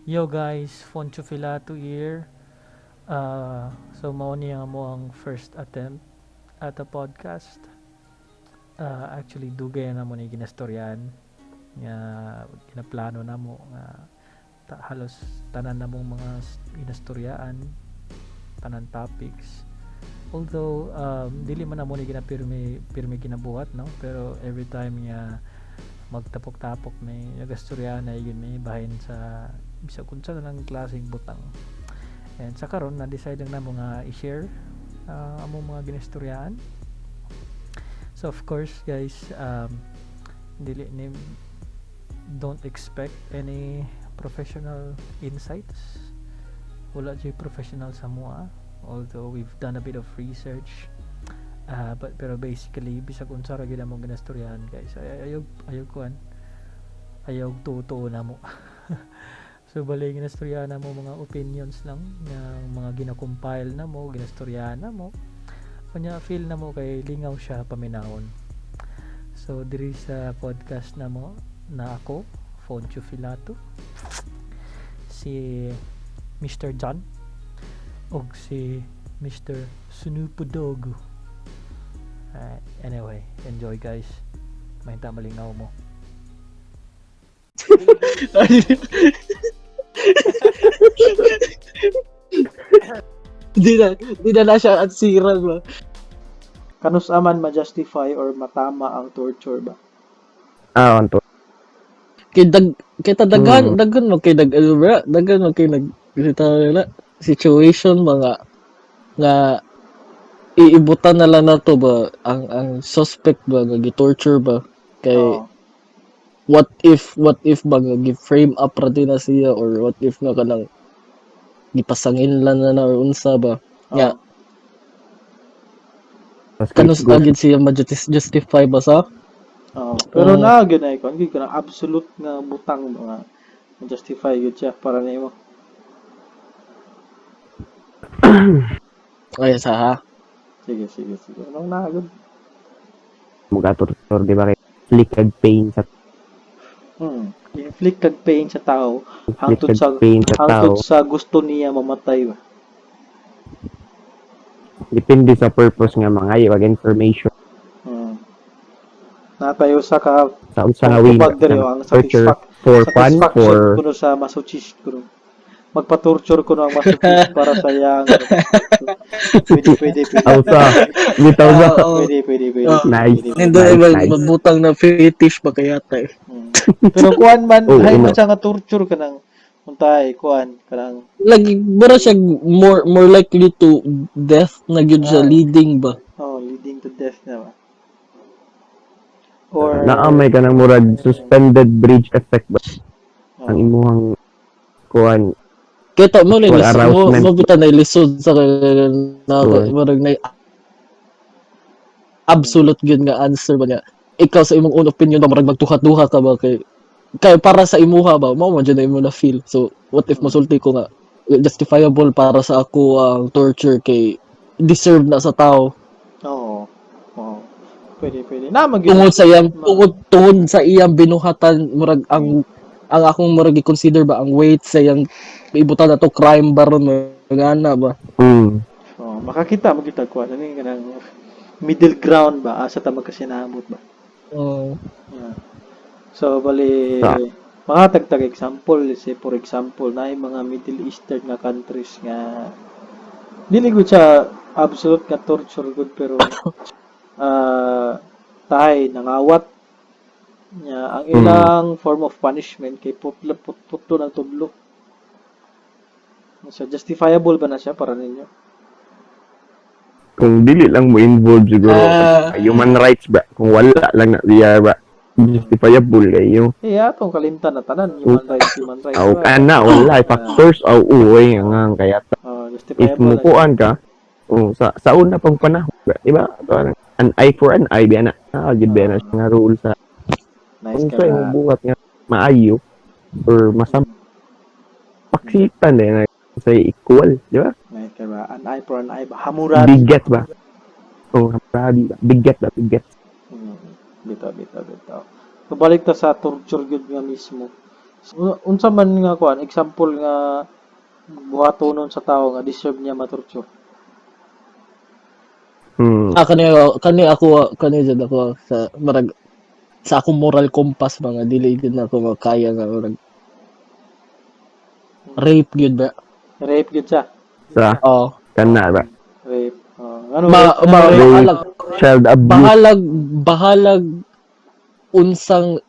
Yo guys, Foncho Filato here. So mao niya mo ang first attempt at a podcast. Actually dugay na mo ni ginastoryan nga ginaplano na mo nga halos tanan na mong mga ginastoryaan, tanan topics. Although dili man na mo ni pirmi ginabuhat no, pero every time niya magtapok-tapok may nagastorya na yun may bahin sa bisa kung sa ng klaseng butang. And sa karon na-decide lang na mo nga i-share among mga ginastoryaan. So of course guys, dili ni don't expect any professional insights. Wala jay professional sa mua, although we've done a bit of research. Pero basically bisag unsa ra gyud among ginastoryahan guys, ayaw tuto na mo. So bali ginastoryahan na mo mga opinions lang ng mga gina-compile na mo, ginastoryahan na mo. Kanya feel na mo kay lingaw siya paminahon. So diri sa podcast na mo na ako, Foncho Filato, si Mr. John og si Mr. Sunupudogo. Anyway, enjoy guys. Mahinta malingaw mo. Di na siya at siral ba? Kanus aman ma-justify or matama ang torture ba? Anto. Kita daghan mo kay daghan mo kay situation mga nga iibutan na lang na to ba ang suspect ba nga gi-torture ba kay what if ba nga gi-frame up ra din na siya or what if nga kanang gipasangin lang na or unsa ba nga kanus agid siya ma-justify ba sa pero na gyud na ikon gyud kana absolute nga butang mga justify gyud siya para nimo. Ay sa ha. Sige. Anong na gyud? Mugator di ba kay inflict kag pain sa Inflict kag pain sa tao hangtod sa gusto niya mamatay ba. Depende sa purpose nga mga wag information. Natayo sa ka Sa unsa nga way ang torture for fun for kuno sa masochist kuno. Magpa-torture kuno ang masochist para sa yang. Pwede. Bitaw sa. Pwede. Nice. Nendo magbutang na fetish ba kaya tay. Pero kuan man hay man siya nga torture kanang untay kuan kanang lagi bara siya more likely to death na gyud siya leading ba. Leading to death na ba. Or Naamay ka ng murag suspended bridge effect ba? Ang imuhang kuan kita mo ni arousement. mo bita na lisod sa murag na absolute gyud nga answer ba niya. Ikaw sa imong own opinion ba murag magtuhat-duha ka ba kay para sa imuha ba mao man dyan na imo na feel. So what if mosulti ko nga justifiable para sa ako ang torture kay deserve na sa tao. Pwede. Na tungod sa iyang binuhatan murag ang akong murag i-consider ba ang weight sa iyang ibutan na to crime baron ana ba. Makakita ko ano ni kanang middle ground ba asa ta magkasinabot ba. So bali mga tagtag example say for example na mga Middle Eastern nga countries nga dili gud siya absolute nga torture good pero tahay nangawat nya ang ilang form of punishment kay putlo ng tudlo. So justifiable ba na siya para ninyo? Kung dili lang mo involved siguro human rights ba kung wala lang na diya ba justifiable kayo. Atong kalimtan na tanan human rights. Kana wala factors uy nga kaya if mo kuan ka sa una pang panahon di ba an eye for an eye biya na gid biya na nga rule sa kung sa imong buhat nga maayo or masam paksitan na sa equal di ba an eye for an eye ba Hammurabi bigat ba Hammurabi ba bigat bitaw Pabalik ta sa torture gyud nga mismo. Unsa man nga kuan example nga buhatonon sa tao nga deserve niya ma-torture. Kani jud ako sa marag sa akong moral compass mga dili gid na ako makaya nga marag rape gyud ba. Rape gyud siya. Sa Oh. kana ba? Rape. Ano Ma, rape? ma, Ano rape? bahalag, Child abuse. bahalag unsa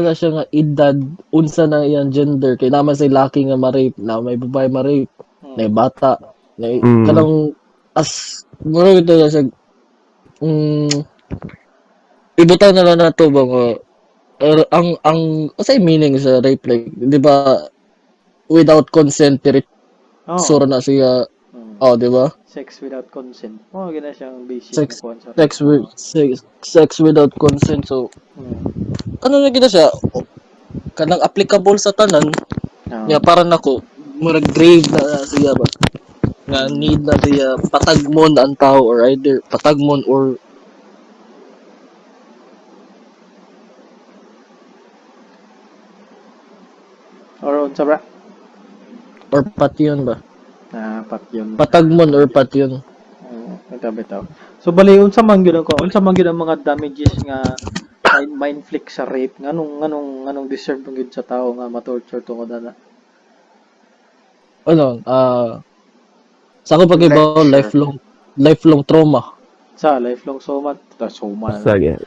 na siya nga edad, unsa na iyang gender kay naman say laki nga ma-rape, na may babae ma-rape, na bata, na kanang as mura ito na siya ibutan na lang nato ba nga ang say meaning sa rape like di ba without consent sura na siya di ba? Sex without consent. Gina siyang basic Sex na kuan sa sex without consent, so ano na gina siya kanang applicable sa tanan niya para nako murag grave na siya ba nga need na siya patagmon ang tao or either patagmon or unsa ba? or patyon ba Patyon. patagmon or patyon. Bitaw. So bali unsa man gyud ang mga damages nga ma-inflict sa rape nganong deserve gyud sa tao nga ma-torture tungod ana. Sa ako pag-ibaw lifelong trauma. Sa lifelong trauma. Sige.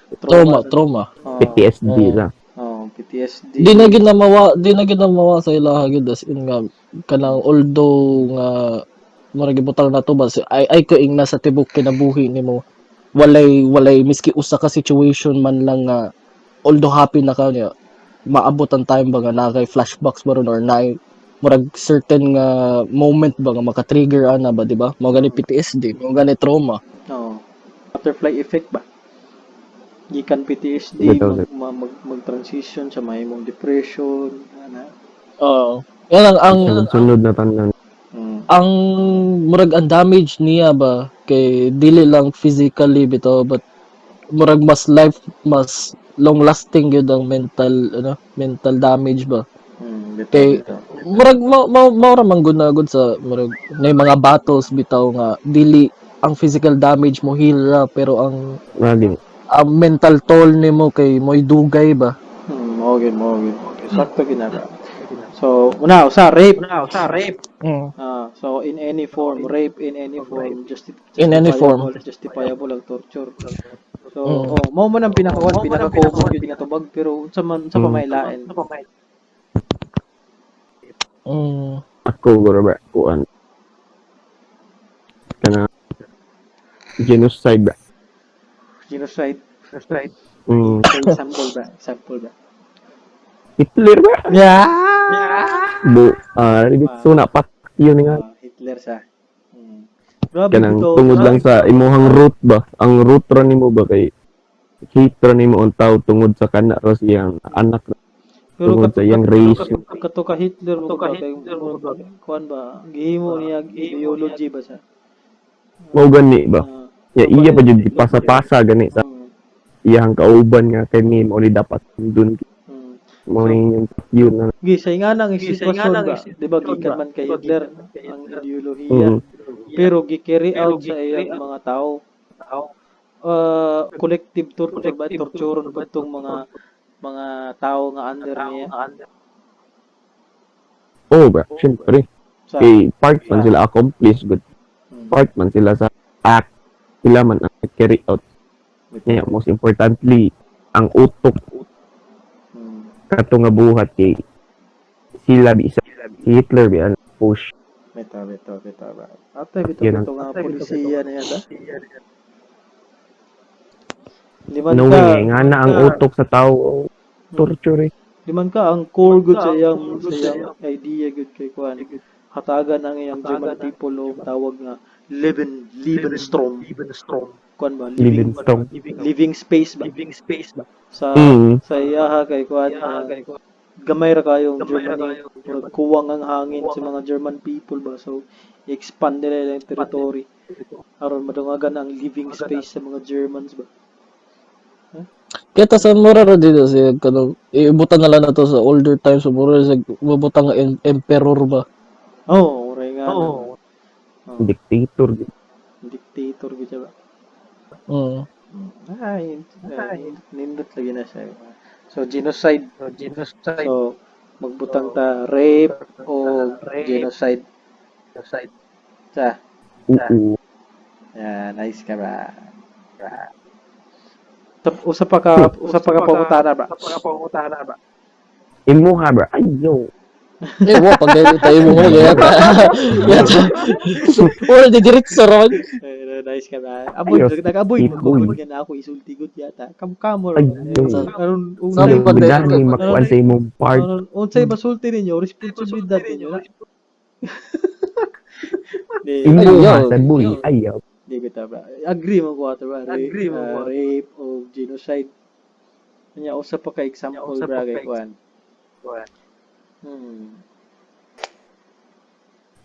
Trauma. PTSD lang. PTSD. Di na gid na mawa sa ilaha gid as in nga kanang although nga murag gibutang nato ba ay ko ing nasa tibok kinabuhi nimo walay miski usa ka situation man lang nga although happy na ka niya maabot ang time ba nga na kay flashbacks ba ron or na murag certain nga moment ba nga maka-trigger ana ba di ba mo gani PTSD mo gani trauma. Butterfly effect ba gikan PTSD mag-transition sa mahimong depression ana. Yan ang sunod na tanan. Ang murag ang damage niya ba kay dili lang physically bitaw but murag mas long lasting gyud ang mental damage ba. Kay murag mao man gud na gud sa murag nay mga battles bitaw nga dili ang physical damage mo heal ra pero ang mental toll nimo kay mo'y dugay ba. Mo sakto ginara. So, una sa rape. So in any form, rape in any form, justifiable ang torture. So, mo man ang pinaka-common gyud nga tubag pero unsa pa may lain. Ako guro ba kuan. Kana genocide ba? Genocide. Example ba? Hitler ba? So napak yun nga. Hitler sa. Grabe Kanang tungod lang sa imuhang root ba? Ang root ra nimo ba kay hate ra nimo ang tao tungod sa kana ra siyang anak pero tungod sa iyang race. Kato ka Hitler kay kuan ba? Gihimo niya ideology ba sa? Mao gani ba? Iya pa jud pasa-pasa gani sa iyang kauban nga kay ni mo ni dapat dun mo ni yun na gisay nga nang sitwasyon ba di ba gikan man kay Hitler ang ideolohiya pero gi-carry out sa iyang mga tao collective torture ba torture pagtong mga tao nga under niya ba syempre kay part man sila accomplish good part man sila sa act sila man ang carry out niya most importantly ang utok kato nga buhat kay sila si Hitler bi push beta atay bito nga polisiya niya sa liman ka nga na ang utok sa tao torture liman ka ang core good sa iyang idea good kay kuan hatagan ang iyang German people o tawag nga Lebensraum kuan ba living space ba sa iyaha kay kuan gamay ra kayong Germany nagkuwang ang hangin sa mga German people ba so i-expand nila yung territory aron madungagan ang living space sa mga Germans ba Kita sa mura ra dito siya kanang ibutan na lang na to sa older times sa mura sa mabutang nga emperor ba. Oh, oray nga. Oh. Dictator. Dictator gid siya ba. Mm. Ay, nindot lagi na siya. So genocide. So magbutang ta rape o genocide. Sa. Oo. Yeah, nice ka ba? Usa pa ka pangutana ba? Imuha ba? Ayo. Wa pag tayo mo yata. Yata. Wala di diretso ron. Nice ka ba? Aboy, Ayos. nag-aboy Ipoy. mo na ako isultigot yata. Kamkamor. Ayo. Aron Sabi Yung pa din. gani makuan sa imong part. unsay basulti ninyo, responsibilidad ninyo na. Di, Imuha Ayaw. sa buhi. Ayaw. di kita ba? Agree mo ko ato ba? Rape o genocide. Kanya usa pa ka example bra kay kuan. Hmm.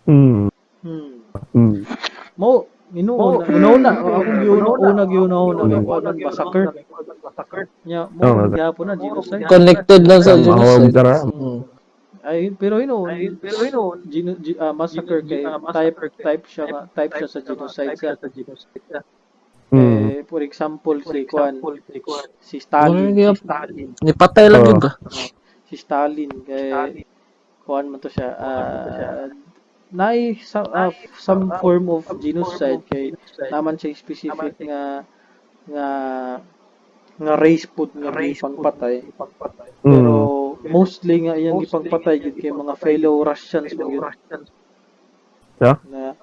Hmm. Hmm. Hmm. Mo una kuan massacre. Nya mo gyapon na genocide. Connected lang sa Ang mahawag genocide. tara. Ay pero massacre kay type siya sa genocide sa. Hmm. For example si kuan si Wala Stalin. gyud. Nipatay lang yun ba? Si Stalin kay kuan man to siya some form of genocide kay naman siya specific nga nga race pud nga gipangpatay pero mostly nga iyang gipangpatay gid kay mga fellow Russians mo gyud So? na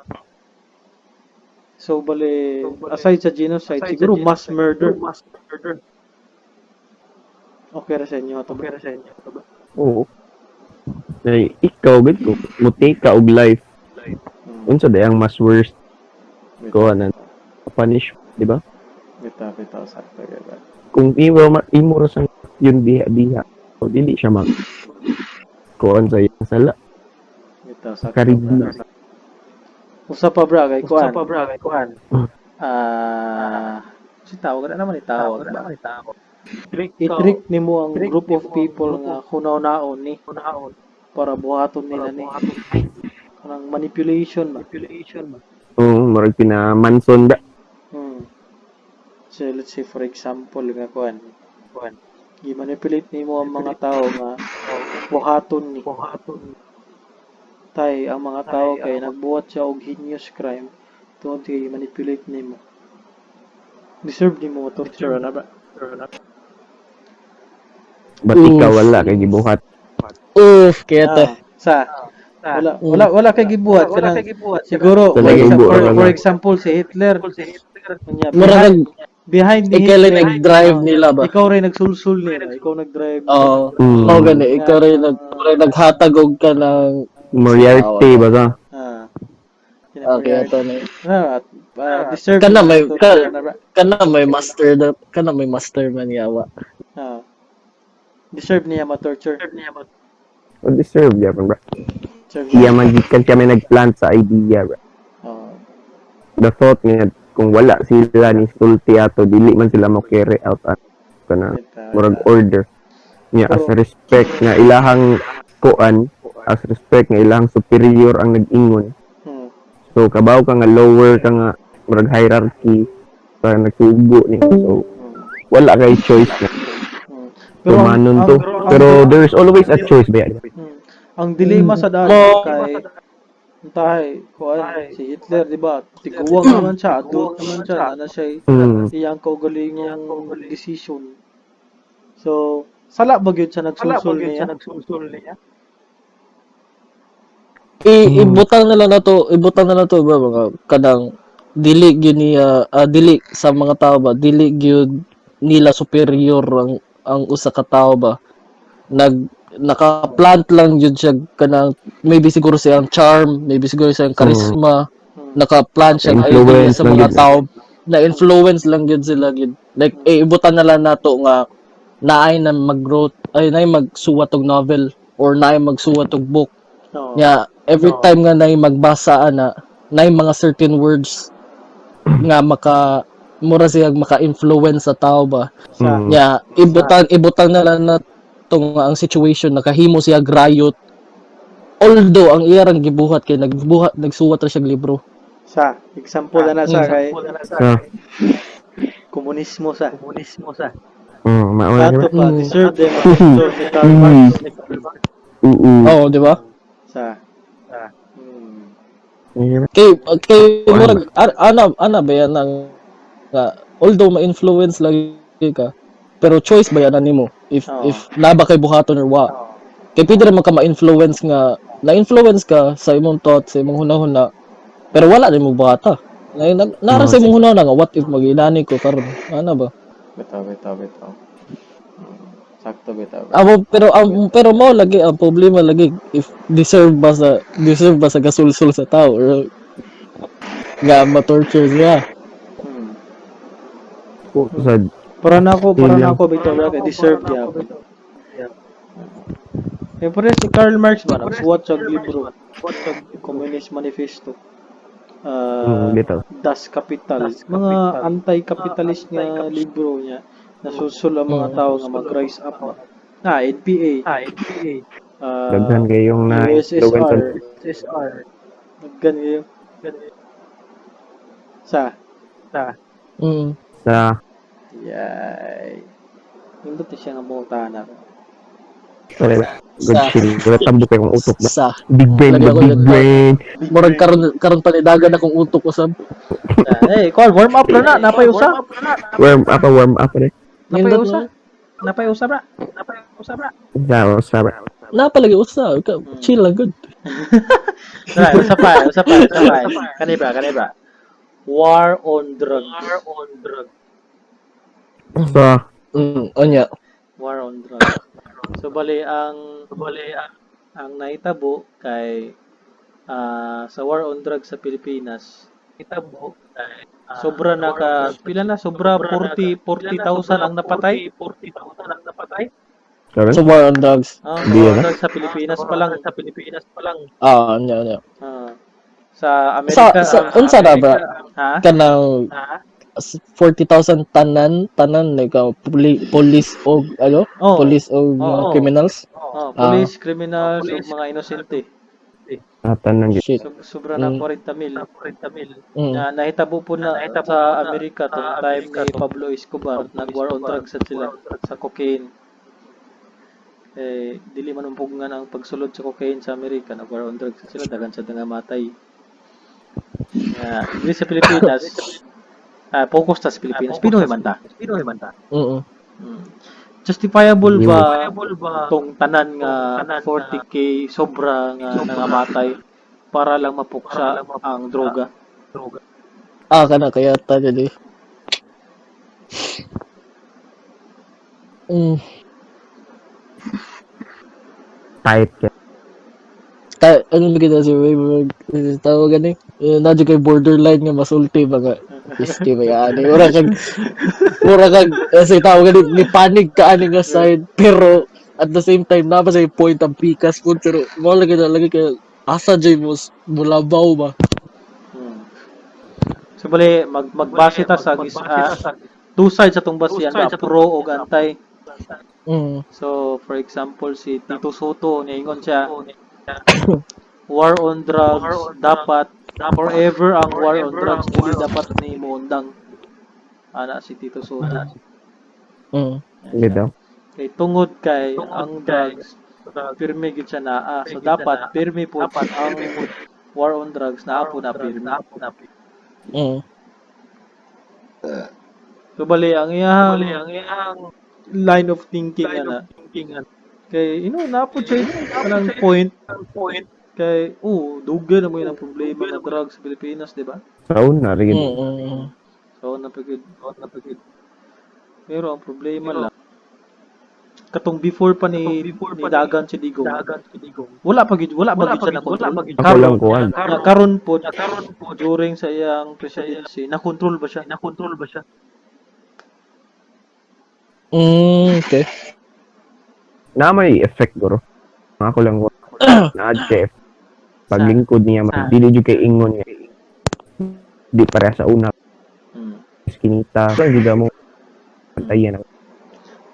so bale aside sa genocide siguro mass murder okay ra sa inyo ato ba? Oo. Ay, ikaw gid ko muti ka og life. Unsa day ang mas worst ko na punish, di ba? Bitaw sakto gyud ba. Kung imo ra sang yun diha o dili siya mag kuan sa iyang sala. Bitaw sakto. Karibdi. Usa pa bra kay kuan. Si tawag na naman itawag ba? I-trick nimo ang group of people nga hunaw-naon ni para buhaton nila ni kanang manipulation ba. Oo, murag pinamanson ba? So let's say for example nga kuan. I-manipulate nimo ang mga tao nga buhaton ni. Tay ang mga tao kay nagbuhat siya og heinous crime tungod kay manipulate nimo. Deserve nimo torture na ba? Ba't ikaw wala kay gibuhat? Kaya to. Wala kay gibuhat kanang siguro for example si Hitler kanya behind ni Ikaw rin Hitler nag-drive nila ba? ikaw rin nagsulsul nila ikaw nag-drive Oo. Gani. Ikaw rin naghatag og ka ng Moriarty ba ka? Okay, ito na. deserve Kana may torture na ba? kana may master man yawa. Deserve niya ma-torture. O deserve niya bro. Deserve Iya magikan kami nagplant sa idea bro. The thought nga kung wala sila ni sulti ato dili man sila mo carry out kana murag order niya as respect nga ilahang kuan as respect nga ilahang superior ang nag-ingon. So kabaw ka nga lower ka nga murag hierarchy para nagsugo ni so wala kay choice na. So manon to pero there's always a choice ba. Ang dilema sa dali kay kuan si Hitler di ba tiguwang naman siya adult naman siya na siya iyang kaugalingong decision so sala ba gyud siya nagsulsul niya Ibutang na lang na to ba mga kadang dili gyud niya dili sa mga tao ba dili gyud nila superior ang usa ka tao ba naka-plant lang jud siya kanang maybe siguro siyang charm, maybe siguro siyang charisma, naka-plant siya idea sa mga tao na influence lang jud sila gid. Like ibutan na lang nato nga naay na mag-growth ay naay magsuwat og novel or naay magsuwat og book. Yeah, every time nga naay magbasa naay mga certain words nga mura siya maka-influence sa tao ba. Sa Nya ibutan na lang na tong ang situation nakahimo siya riot. Although ang iyang gibuhat kay nagsuwat ra siya libro. sa example na sa kay So, komunismo sa. mauna Ato ka. pa deserve them attention ni Karl Marx Oo, di ba? sa Kay murag ana ba yan nga although ma-influence lagi ka pero choice ba yan nimo if laba kay buhaton or wa. Kay pwede ra man ka ma-influence nga na-influence ka sa imong thoughts, sa imong hunahuna pero wala rin mo buhata. Nara sa imong hunahuna nga what if mag-inani ko karon ana ba? bitaw. Sakto bitaw. Pero mo lagi ang problema lagi if deserve ba sa gasulsul sa tao or nga ma-torture siya. Sa Para na ako bitaw kay deserve gyapon. Pero si Karl Marx ba nagsuwat sa libro Communist Manifesto. bitaw. Das Kapital. Mga anti-capitalist nga libro niya nasusul ang mga tao nga mag-rise up ba. NPA. Daghan kayong na influence USSR. Daghan kayo. Sa. Mm. sa Yay. Nindot siya nga mga tahanan. good chill. Wala tambo kayong utok ba? Sa Big brain Lagi ba? ako Big yung- brain. murag karon panidagan akong utok usab. Call warm up na napay usa. Warm up rin. Napay Nindot usa. na. Napay usa bra. Sabi. Napalagi usa chill lang good. Usa pa. Kani ba? War on drugs. So, Onya. War on drugs. So bali ang naitabo kay sa war on drugs sa Pilipinas. Sobra sobra 40,000 ang napatay. karon? So war on drugs. War Hindi on na. drugs sa Pilipinas pa lang. Onya. Sa Amerika. Unsa na ba? Ha? Kanang 40,000 tanan like police o police o mga Oo. criminals. Police, criminals, ug mga inosente. Tanan gyud. Shit. Sobra na 40 mil. Mm. Nahitabo po na sa Amerika tong time ni Pablo Escobar, nag-war on drugs sila sa cocaine. Dili man umpugngan ang pagsulod sa cocaine sa Amerika, nag-war on drugs sila, dagan sa matay. Dili sa Pilipinas, focus ta sa Pilipinas, Pinoy man ta. Mm. Justifiable ba tong tanan nga 40k sobra nga nangamatay para lang mapuksa ang droga? Kana kaya ta dili. Tight ka. Ano ba kita si tawag gani? Nadyo kay borderline nga masulti ba nga. Iski ba ani? Mura kag kasi tawag gani ni panic ka ani nga side pero at the same time na ba sa point ang pikas po pero mo lagi kay asa jay mo mulabaw ba. So bali magbase ta sa two sides sa tong basihan ba pro ug anti. So for example si Tito Soto niingon siya war on drugs dapat forever ang war on drugs dili dapat ni moundang ana si Tito Soto. Dito. Kay tungod kay ang drugs pirmi gid siya naa. So dapat pirmi po ang war on drugs naa po na pirmi. So bali ang iyang line of thinking ana. Kay napod siya kanang point kay dugay na mo yung problema na drugs sa Pilipinas, di ba? Sa una rin. So napagid. Pero ang problema lang katong before pa ni Dagan si Digong. Wala pa gid siya na control. Ako lang kuhan. Karon po during sa iyang presidency na control ba siya? Okay. Na may effect guro. Ako lang kuhan. Na-chef. Paglingkod niya man. Dili jud kay ingon niya. Di pareha sa una. iskinita. Lang juga mo pantayan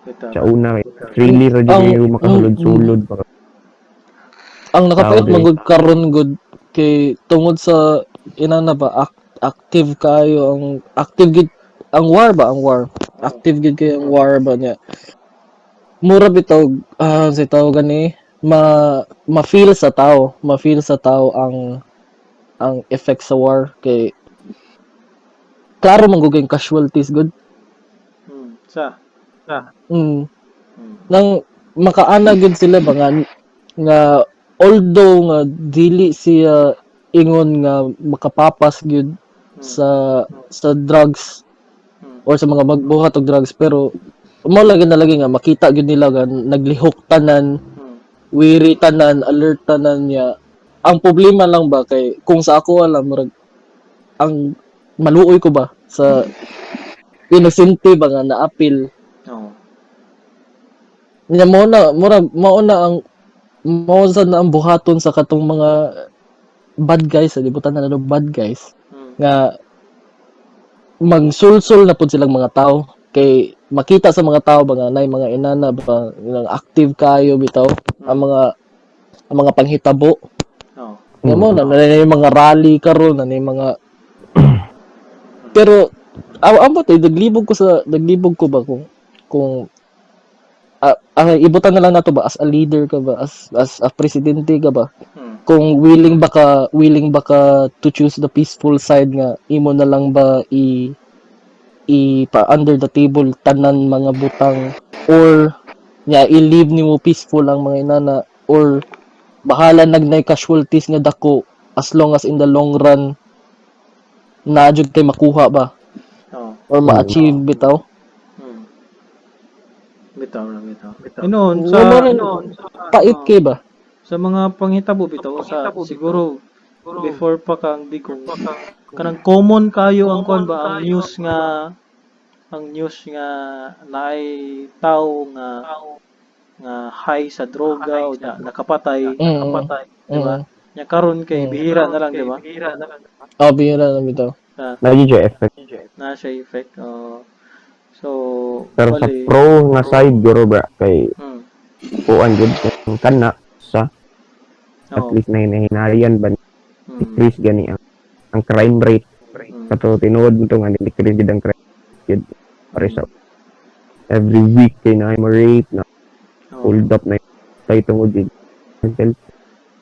Bitaw. sa una kay really ra Ang- yung makasulod-sulod pa. Ang nakapayot Tawag, magud karon good kay tungod sa inana ba active kayo ang active gid ang war ba ang war active gid kay ang war ba niya mura bitaw sa tao gani ma-feel sa tao ang effect sa war kay klaro man gugay casualties good Sa. mm. Mm. nang makaana gud sila ba nga although nga dili siya ingon nga makapapas gyud sa drugs or sa mga magbuhat og drugs pero mo lagi nga makita gyud nila nga naglihok tanan wiri tanan alert tanan niya ang problema lang ba kay kung sa ako alam murag ang maluoy ko ba sa inosente ba nga naapil Oo. niya mao na ang buhaton sa katong mga bad guys, libutan na ng bad guys nga magsulsul na pud silang mga tao kay makita sa mga tao ba nga nay mga inana ba nga active kayo bitaw ang mga panghitabo Oo. nga mo na yung mga rally karon na yung mga pero ambot naglibog ko ba kung ibutan na lang nato ba as a leader ka ba as a presidente ka ba kung willing ba ka to choose the peaceful side nga imo na lang ba pa under the table tanan mga butang or i-leave nimo peaceful ang mga inana or bahala nagnay casualties nga dako as long as in the long run na jud kay makuha ba Oo. or ma-achieve bitaw. Bitaw. Inoon sa Pait kay ba? sa mga panghitabo bitaw sa siguro before pa kang di kung kanang common kayo ang kuan ba ang news nga naay tao nga high sa droga o nakapatay di ba nya karon kay bihira na lang di ba Bihira na bitaw. Lagi siya effect. na siya effect so Pero sa bali pro nga side guro ba kay mm, kuan gud kung kana sa at oo, least na hinahinarian ba mm, decrease gani ang crime rate kato tinuod mo to nga decrease gid ang crime gid pare sa every week kay na mo rate na oo, hold up na kay tungod gid mental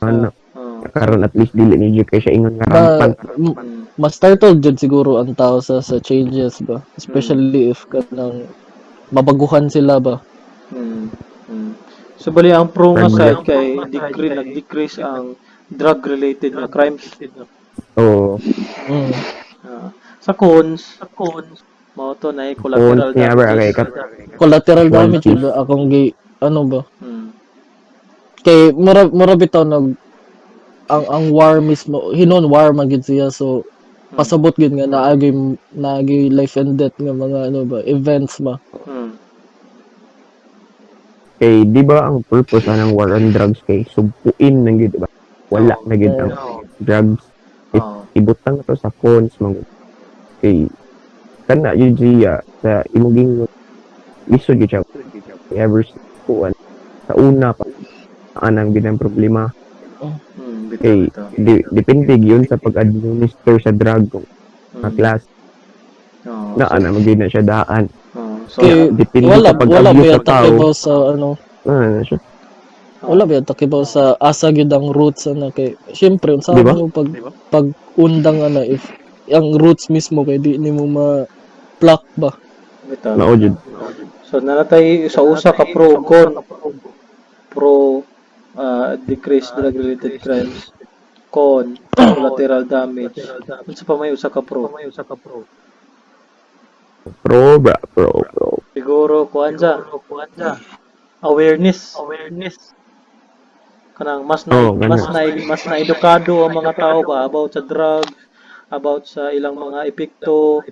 ano oo, karon at least dili ni kay siya ingon nga rampant Mas startled jud siguro ang tao sa changes ba especially if kanang mabaguhan sila ba. So bali ang pro nga Crime side kay nag-decrease ang drug related nga crimes. oo Mm. Sa cons mao to na collateral niya ba kay damages. Collateral One damage piece. ba akong ano ba Mm. kay mura bitaw ang war mismo hinon war man gid siya so pasabot gid nga naagi life and death nga mga ano ba events ba. Mm. kay di ba ang purpose ng war on drugs kay sugpuin nang gid ba wala na gid ang drugs Oo. ibutang to sa cons mga kay kana yun siya sa imuging lisod yun siya ever kuan sa una pa anang ginang problema kay depende yun sa pag-administer sa drug kung na class na ana magin na siya daan So Kay depende wala sa pag-abuse ba sa yata tao kibaw sa ano na siya wala ba yata kibaw sa asa gyud ang roots ana kay syempre unsa Diba? mo pag undang ana if ang roots mismo kay di nimo ma-pluck ba. mao jud So nanatay sa usa ka pro ug con. Pro decrease drug related crimes. Con collateral damage. Unsa pa may usa ka pro? pro Siguro kuan sa awareness. Kanang mas na edukado ang mga tao ba about sa drugs, about sa ilang mga epekto.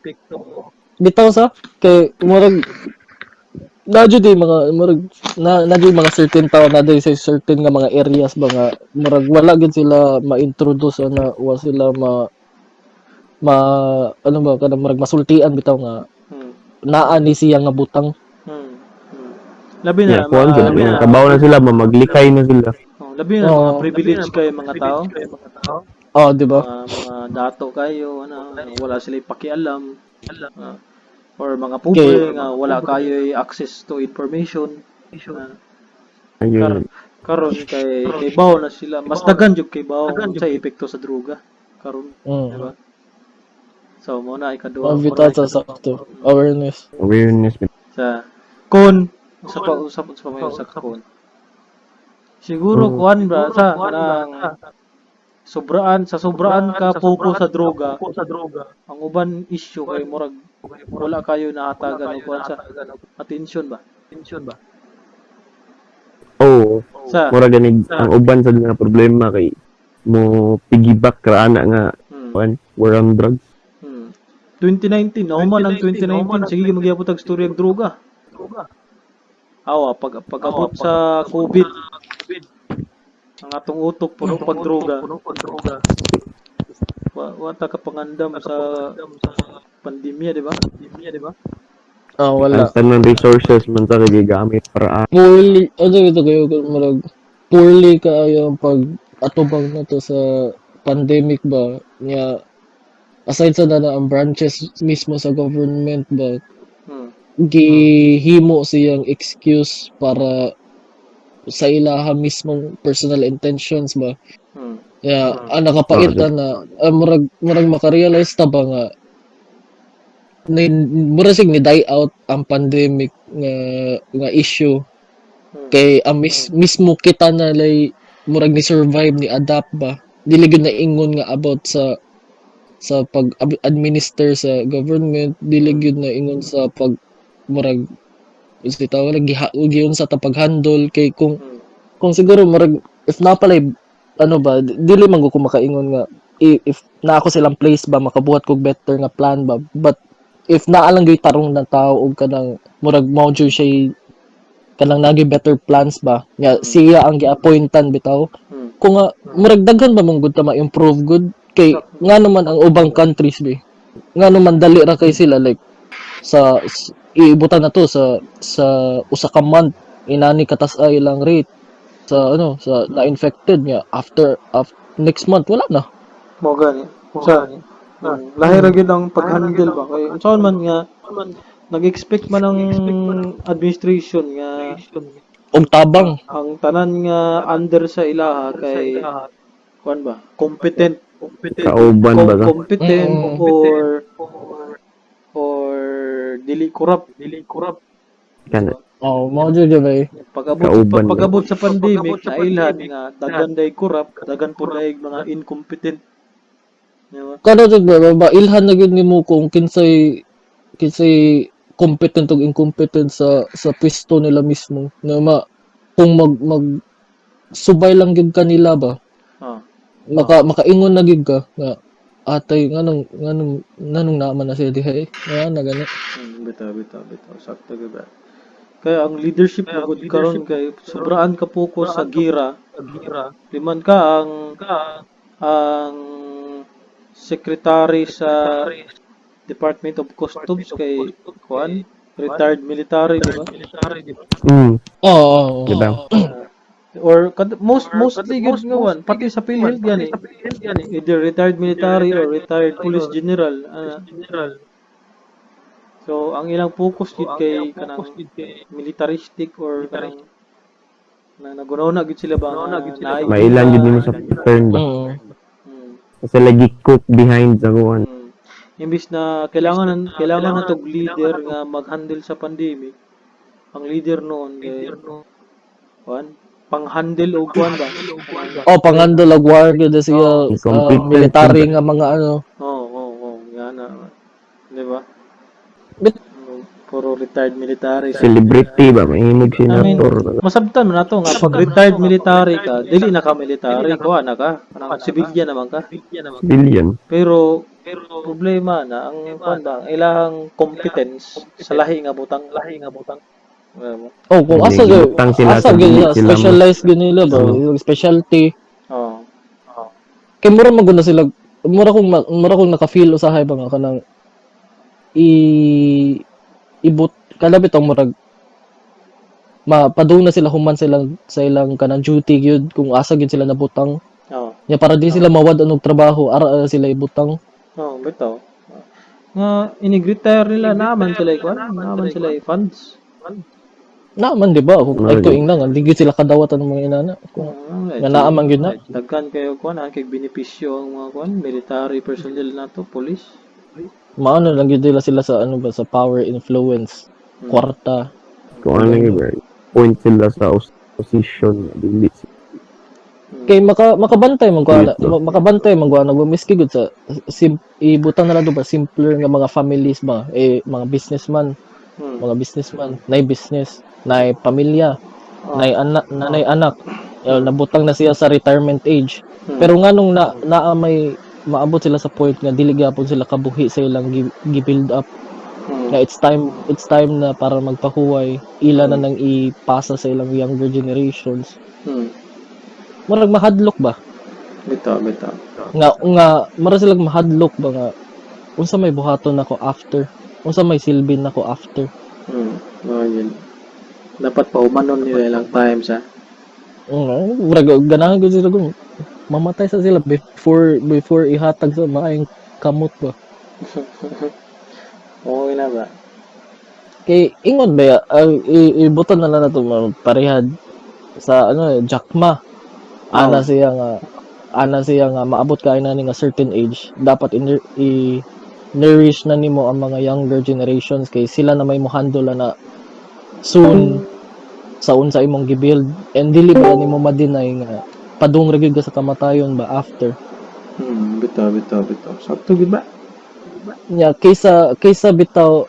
Bitaw sa kay murag nadyo di mga murag nadyo mga certain tao nadyo sa certain nga mga areas ba nga murag wala gid sila ma-introduce na wa sila ano ba kada murag masultian bitaw nga Hmm. naa ni siya nga butang. Hmm. Hmm. Labi na Yeah, kuan sila, mga kabaw na sila, maglikay na sila. labi na mga Oo. privilege kayo mga tao. Oh, di ba? Mga dato kayo wala sila pakialam. Ah, or mga pobre Okay. nga wala kayo access to information. Ah, Ayun. karon kay bawo na sila mas daghan jud kay bawo sa epekto sa droga karon, di ba? So mo na ikaduha Mabitaw sa sakto. Awareness. Awareness. sa kon sa pag-usap sa pamayon sa kon. Siguro kuan ba sa kanang sobraan ka focus sa droga. Ang uban issue kay murag wala kayo nahatagan og kuan sa attention ba? Oo. Sa Mura ganig ang uban sa mga problema kay mo piggyback ra ana nga kuan war on drugs. 2019, nahuman ang 2019, sige magyapon tag storya og droga. Awa pag-abot sa COVID, ang atong utok puno pag droga. Wa ta ka pangandam sa pandemya, di ba? Wala. Ang tanang resources man sa gigamit para Poorly, ano ito kayo, marag, poorly kaayo ang pag atubang na to sa pandemic ba, niya, aside sa na ang branches mismo sa government ba, gihimo siyang excuse para sa ilaha mismong personal intentions ba. Nakapait na, murag makarealize ta ba nga, murag sig ni die out ang pandemic nga issue kay ang mismo kita na lay murag ni survive ni adapt ba dili gyud na ingon nga about sa pag administer sa government, dili gyud na ingon sa pag murag is tawag giun sa pag-handle kay kung siguro murag if napalay ano ba dili man ko makaingon nga if na ako silang place ba makabuhat kog better nga plan ba, but if naa lang gyud tarong ng tao og kanang murag mao jud siya kanang nagi better plans ba nga siya ang gi-appointan bitaw kung nga murag daghan ba mong gud ta ma-improve good kay nga naman ang ubang countries bi nga naman dali ra kay sila like sa iibutan na to sa usa ka month inani katas-ay lang rate sa sa na-infected nga after next month wala na. Mo gani. Sa lahi ra gyud ang pag-handle ba kay unsaon man nga nag-expect man ang administration nga Og tabang. ang tanan nga under sa ilaha kay kuan ba competent kauban ba ka? competent or dili corrupt Kana. Mao jud ba Kauban pag-abot sa pandemic na ilhan nga daghan day corrupt daghan pud day mga incompetent, di ba? kada jud ba ilhan na gyud nimo kung kinsay competent ug incompetent sa pwesto nila mismo na kung mag subay lang gyud kanila ba makaingon na gyud ka nga atay nganong naman na siya diha na gani. Bitaw sakto gyud ba kaya ang leadership mo gud karon kay sobraan ka focus sa gira liman ka ang secretary sa Department of Customs kay kuan retired military, di ba? Oo. Diba? Or mostly gyud nga wan pati sa PhilHealth gani either retired military or retired police general so ang ilang focus gyud kay kanang militaristic or kanang na nagunaw gyud sila ba nga Mailan gyud nimo sa turn ba? Kasi lagi cook behind sa kuan. Imbis na kailangan na tog leader nga mag-handle sa pandemic. Ang leader noon kay kuan pang-handle og kuan ba? Pang-handle og war gyud siya military nga mga ano. Yan na. Di ba? Puro retired military. Celebrity ba? Mahimog senator. Masabtan mo na to nga pag retired military ka, dili na ka military ko na ka. Parang civilian naman ka. Civilian. Pero problema na ang kuan ba, ang ilahang competence sa lahi nga butang. Kung asa gyud specialized gyud nila ba, yung specialty. Kay mura maguna sila mura kong naka-feel usahay ba nga kanang i ibut kada bitong murag mapadung na sila human sa ilang kanang duty gyud kung asa gyud sila nabutang. Oo. Nya para di sila mawad og trabaho ara sila ibutang. Oo, bitaw. Nga inigretire nila naman sila ikuan, naman sila funds. Naman di ba? Kung ay tuing na nga di gyud sila kadawatan ng mga inana. Kung nga naaman gyud na. Daghan kayo kuan kay benepisyo ang mga kuan, military personnel nato, police. Maano lang gyud sila sa ano ba sa power influence, kwarta. Kung ano yung point sila sa position, dili Kay makabantay man ko miski gud sa ibutang na lang do ba simpler nga mga families ba mga businessman nay business nay pamilya nay anak nabutang na siya sa retirement age pero nganong naa may maabot sila sa point nga dili gyapon sila kabuhi sa ilang gi-build up na it's time na para magpahuway ila na nang ipasa sa ilang younger generations. Murag mahadlok ba? Bitaw. Nga mara sila mahadlok ba nga unsa may buhaton nako after? Unsa may silbin nako after? Yun. Dapat paumanon nila ilang times ha. Murag ganahan gud sila kung mamatay sa sila before ihatag sa maayong kamot ba. Oo na ba? Kay ingon ba ibutan na lang nato parehad sa Jack Ma. Ana siya nga maabot kay na nga certain age dapat nourish na nimo ang mga younger generations kay sila na may mohandle na soon sa unsa imong gibuild and dili ba nimo ma-deny nga padung ra gyud ka sa kamatayon ba after. Bitaw. Sakto gid ba? Nya kaysa bitaw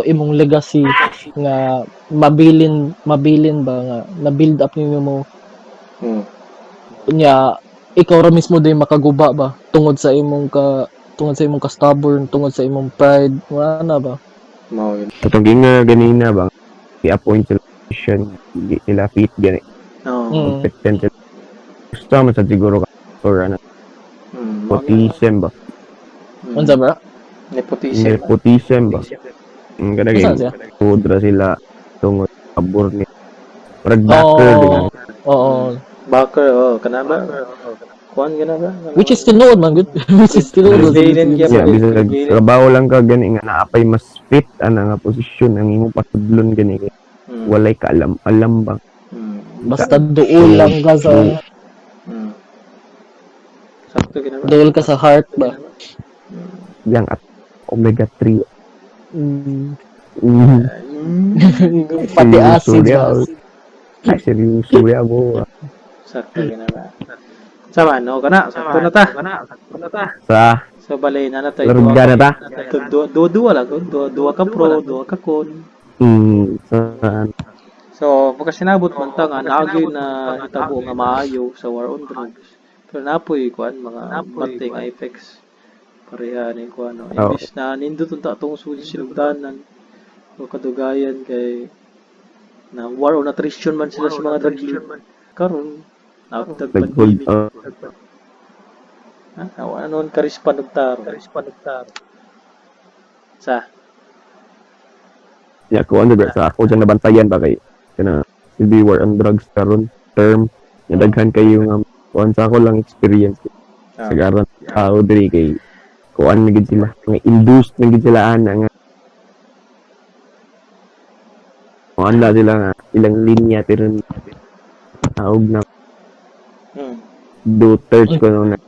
imong legacy nga mabilin ba nga na build up nimo mo. Nya ikaw ra mismo din makaguba ba tungod sa imong ka-stubborn, tungod sa imong pride, wala ba? Mao yun. Katong nga ganina ba i-appoint sila position, hindi sila fit gani. Competent sila. Gusto mo sa siguro ka or nepotism ba? Unsa ba? Nepotism ba? Ang kadagay kudra sila tungod abor ni Parag backer din. Oo. Backer, kana ba? Kuan gana ba? Which is tinuod man good. Which is tinuod. Yeah, bisag trabaho lang ka gani nga naapay mas fit ana nga posisyon ang imong patudlon gani. Walay ka alam ba. Basta duol lang ka sa sakto gina ba? duol ka sa heart ba. Yang at omega 3. Pati acid ba. Ay, seryoso ya mo. Sakto gina ba? Sama no kana sakto na ta. Sa So balay na to. larga na ta. Duwa lang, duwa ka pro, duwa ka con. Sa So, pagka sinabot man ta nga naagi na hitabo nga maayo sa war on drugs. Pero napoy kuan mga matay nga effects. Pareha ni kuan no. Imbis na nindot unta tong sudi silugdanan o kadugayan kay na war on attrition man sila sa mga drug lord. Karon after pandemic. Anon karispan nagtaro. Sa ya ko ano ba sa ako dyan nabantayan ba kay kana hindi war on drugs karon term nadaghan kayo nga kuan sa ako lang experience sa garan tao diri kay kuan na gid sila nga induced na gid sila ana nga kuan la sila nga ilang linya pero taog na do thirds ko na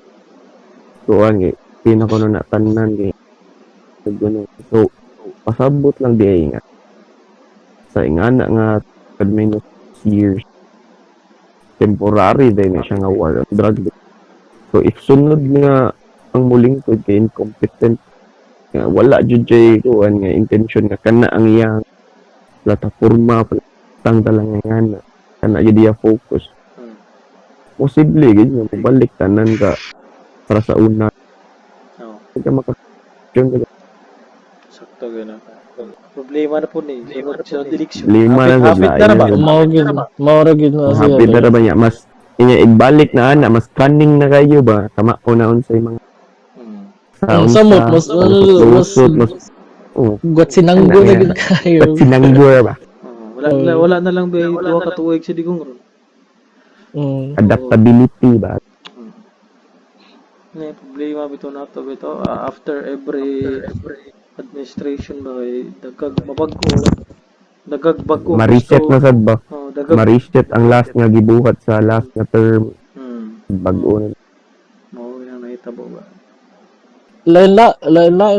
kuan kay pina ko na tanan kay so pasabot lang di nga sa ingana nga kadminus years temporary din siya nga war on drug. So if sunod nga ang mulingkod kay incompetent nga wala jud jay kuan nga intention nga kana ang iyang plataporma tang talang nga kana jud iya focus. Posible gid nga balik tanan ka para sa una. Ka makakyon ka. sakto gina. Problema na po ni sunod election. Lima na Hapit na ba? Mao ra gid na siya. Hapit na ba niya mas inya igbalik na ana mas cunning na kayo ba tama ko na unsay mga Samot mas lusot mas got sinanggo na gid kayo. sinanggura ba? Wala na lang ba duha ka tuig sa digong ron. Adaptability ba? May problema bito na to bito after every administration ba kay dagag bago Ma-reset na sad ba? dagag Ma-reset ang last nga gibuhat sa last nga term. Bago na. mao na nahitabo ba. Lain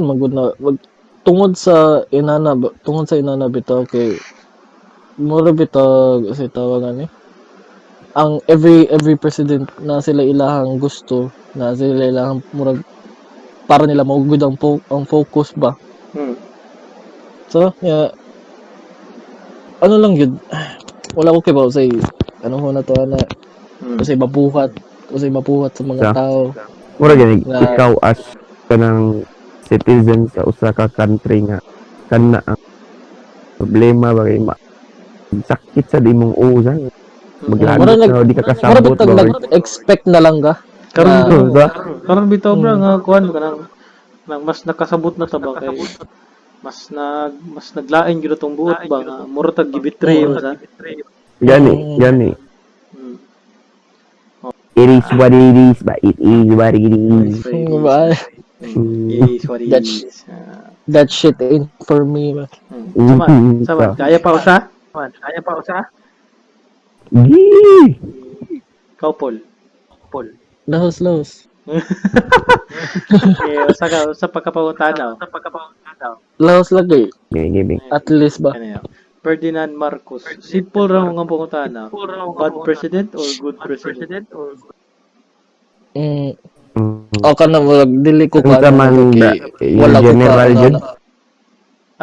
magud na tungod sa inana bitaw kay mura bitaw sa tawagan ni. Ang every president na sila ilahang gusto, na sila ilahang murag para nila maugod ang focus ba. So, ano lang yun, wala ko kibaw say ano ho na to na kasi mabuhat sa mga Sa- tao. Mura gani Na- ikaw as kanang citizen sa usa ka country nga kana ang problema ba kay sakit sa imong usa. Mura Maglagot nag- na di ka Mura kasabot bitag ba? nag-expect na lang ka. Karon ba? karon bitaw bra nga kuan kanang mas nakasabot na ta ba kay mas naglain gyud tong buot ba nga mura tag gibitray mo sa. Gani. Mm. It is what it is, but it is what it is. Diba? Is what it That's- is. That shit ain't for me. Ba. Sama, kaya pa usa? Gee! Ikaw, Paul. Lahos. Sa pagkapangutanaw. Lahos lagi. Gini. At least ba? Ano yun? Ferdinand Marcos. Simple raw ang pangutana. Bad president or good president? O ka na murag dili ko Ang taman ba? wala ko General ka yun?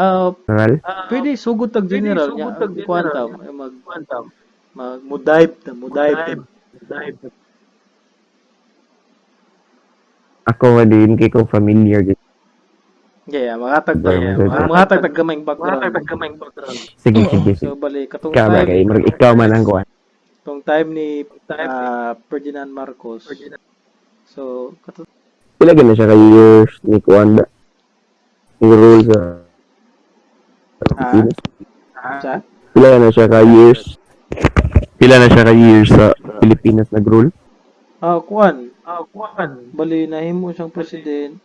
Ah, General? pwede sugod tag general niya. Kuanta mudive. Ako din kay ko familiar din. Yeah, mga tag gamay background. Sige. So bali katong Ikaw ba kay murag ikaw man ang kuan. tong time ni Ferdinand Marcos. So Pila gani siya kay years ni kuan ba? Yung rule sa Pilipinas. sa Pila na siya ka years sa Pilipinas nag-rule? kuan. Bali nahimo siyang president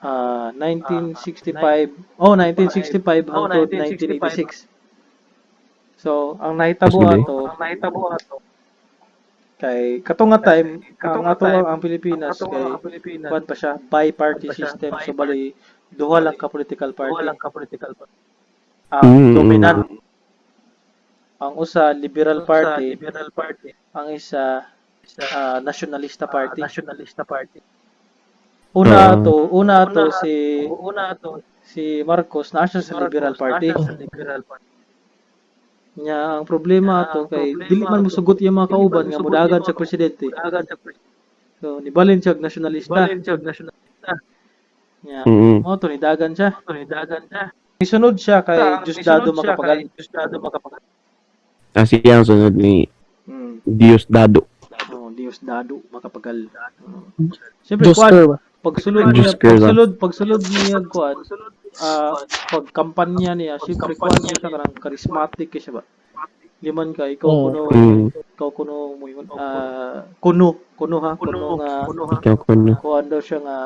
1965 hangtod 1986. So ang nahitabo ato kay katong nga time ang Pilipinas kay kuan pa siya bi-party system, so bali duha lang ka political party. Ang dominant ang usa liberal party, ang isa nationalista party. Una ato si Marcos na siya sa liberal party. Nya ang problema ato kay dili man mosugot yung mga kauban nga modagan sa presidente. So nibalin siya og nationalista. Nya mao to nidagan siya. Isunod siya kay Diosdado Macapagal. Siya ang sunod ni Diosdado. Diosdado Macapagal. Siyempre Josker kuan ba? pagsulod niya kuan pagkampanya niya siyempre kuan siya kanang charismatic siya ba. Liman ka ikaw kuno mo yun kuno nga Ikaw kuno. kuan daw siya nga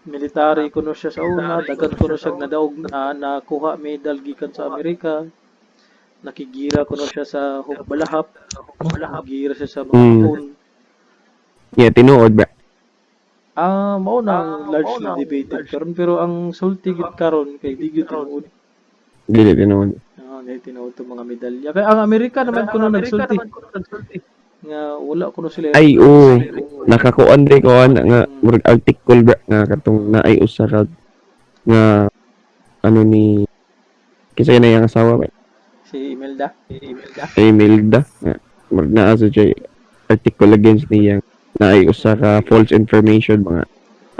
military kuno siya sa una, dagan kuno siya nadaog nakuha medal gikan sa Amerika. Nakigira kuno siya sa Hugbalahap. Nakigira siya sa mga phone. Yeah, tinuod ba? Mao na largely debated karon, pero ang sulti gid karon kay di gyud tinuod. Dili tinuod. Dahil tinuod tong mga medalya. Kay ang Amerika naman kuno nagsulti. Nga wala kuno sila. Ay, nakakuan din ko nga murag article ba nga katong naay usa ka nga ano ni kisa na yung asawa ba? Si Imelda. Imelda. Murag naa sa siya article against niya naay usa ka false information mga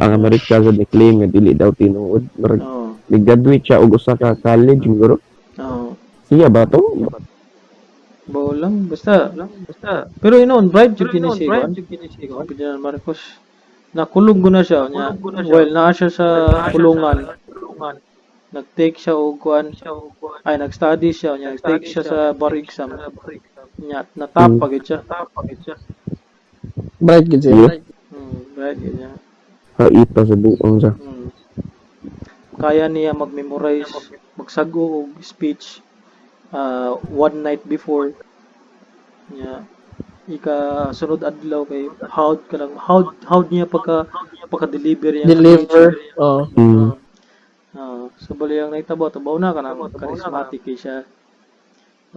ang Amerika sa claim nga dili daw tinuod. Murag nag-graduate siya og usa ka college siguro. Siya ba to? Lang, basta. Pero inoon, bribe jud kini si Ferdinand Marcos. nakulong ko na siya nya. Well, naa siya sa kulungan. Nag-take siya og kuan. Ay nag-study siya nya, nag-take siya sa bar exam. Nya natap pa gid siya. Bright gid siya. Yes. Right gid niya. Kaita sa buong sa. Kaya niya mag-memorize, magsago og speech one night before. Nya ika sunod adlaw kay how niya pagka-deliver niya Deliver. Oh. so bali ang naitabo tabaw na kanang charismatic kay siya.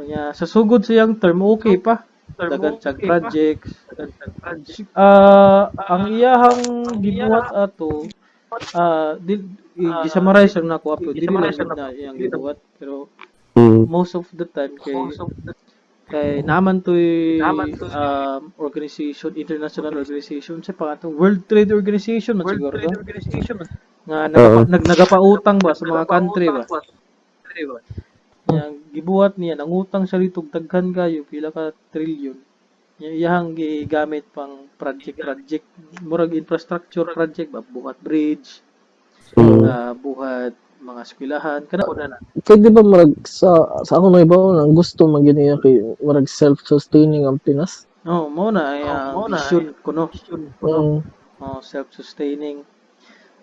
Nya sa sugod sa iyang term okay pa. Dagan siyang projects. Ang iyahang gibuhat ato gisummarize lang nako apo dili lang gid na iyang gibuhat pero most of the time kay naman to'y organization, international organization sa pangatong World Trade Organization man siguro to. Nga nagapautang ba sa mga country ba? Yang gibuhat niya nangutang siya rito daghan kayo pila ka trillion. Iyang gigamit pang project murag infrastructure project ba buhat bridge, buhat mga eskwelahan kana na. Pwede ba marag sa ako na iba nang gusto maginiya kay marag self-sustaining ang Pinas? Mao na ay vision kuno. Self-sustaining.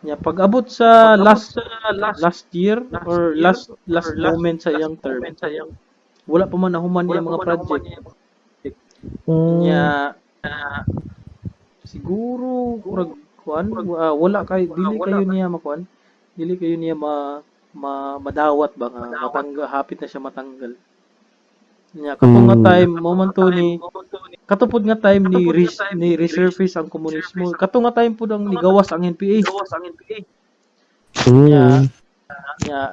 Nya pag-abot sa last year or last moment sa iyang term. Wala pa man nahuman niya mga project. Nya siguro murag kuan wala kay dili kayo niya makuan. Dili kayo niya madawat ba nga matanggal hapit na siya matanggal. Nya katong nga time momento ni katupod nga time ni resurface ang komunismo. Katong nga time pud ang nigawas ang NPA. Nya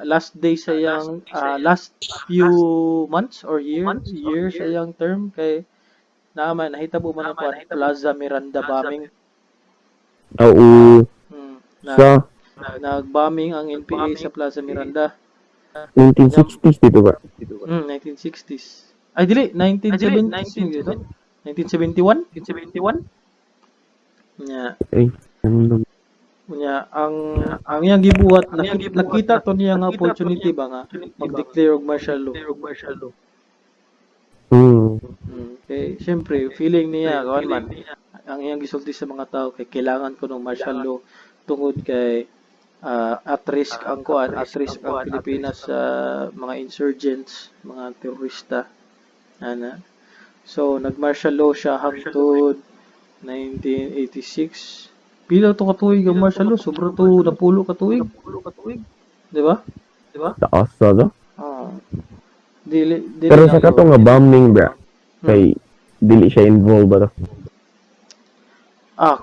last day sa yang last few months or years sa yang term kay naman nahitabo man ang Plaza Miranda bombing. Nag-bombing ang NPA sa Plaza Miranda. 1960s dito ba? 1960s. Ay dili, 1970s dito. 1971? Nya. Nya ang iyang gibuhat nakita to niya nga opportunity ba nga mag-declare og martial law. Okay, syempre feeling niya kawan man ang iyang gisulti sa mga tao kay kailangan ko ng martial law tungod kay at risk ang Pilipinas sa mga insurgents, mga terorista. So nag-martial law siya hangtod 1986. Pila to katuig ang martial law? Sobra to napulo katuig. Di ba? Taas sa Dili pero sa kato nga bombing bra kay dili siya involved ba to?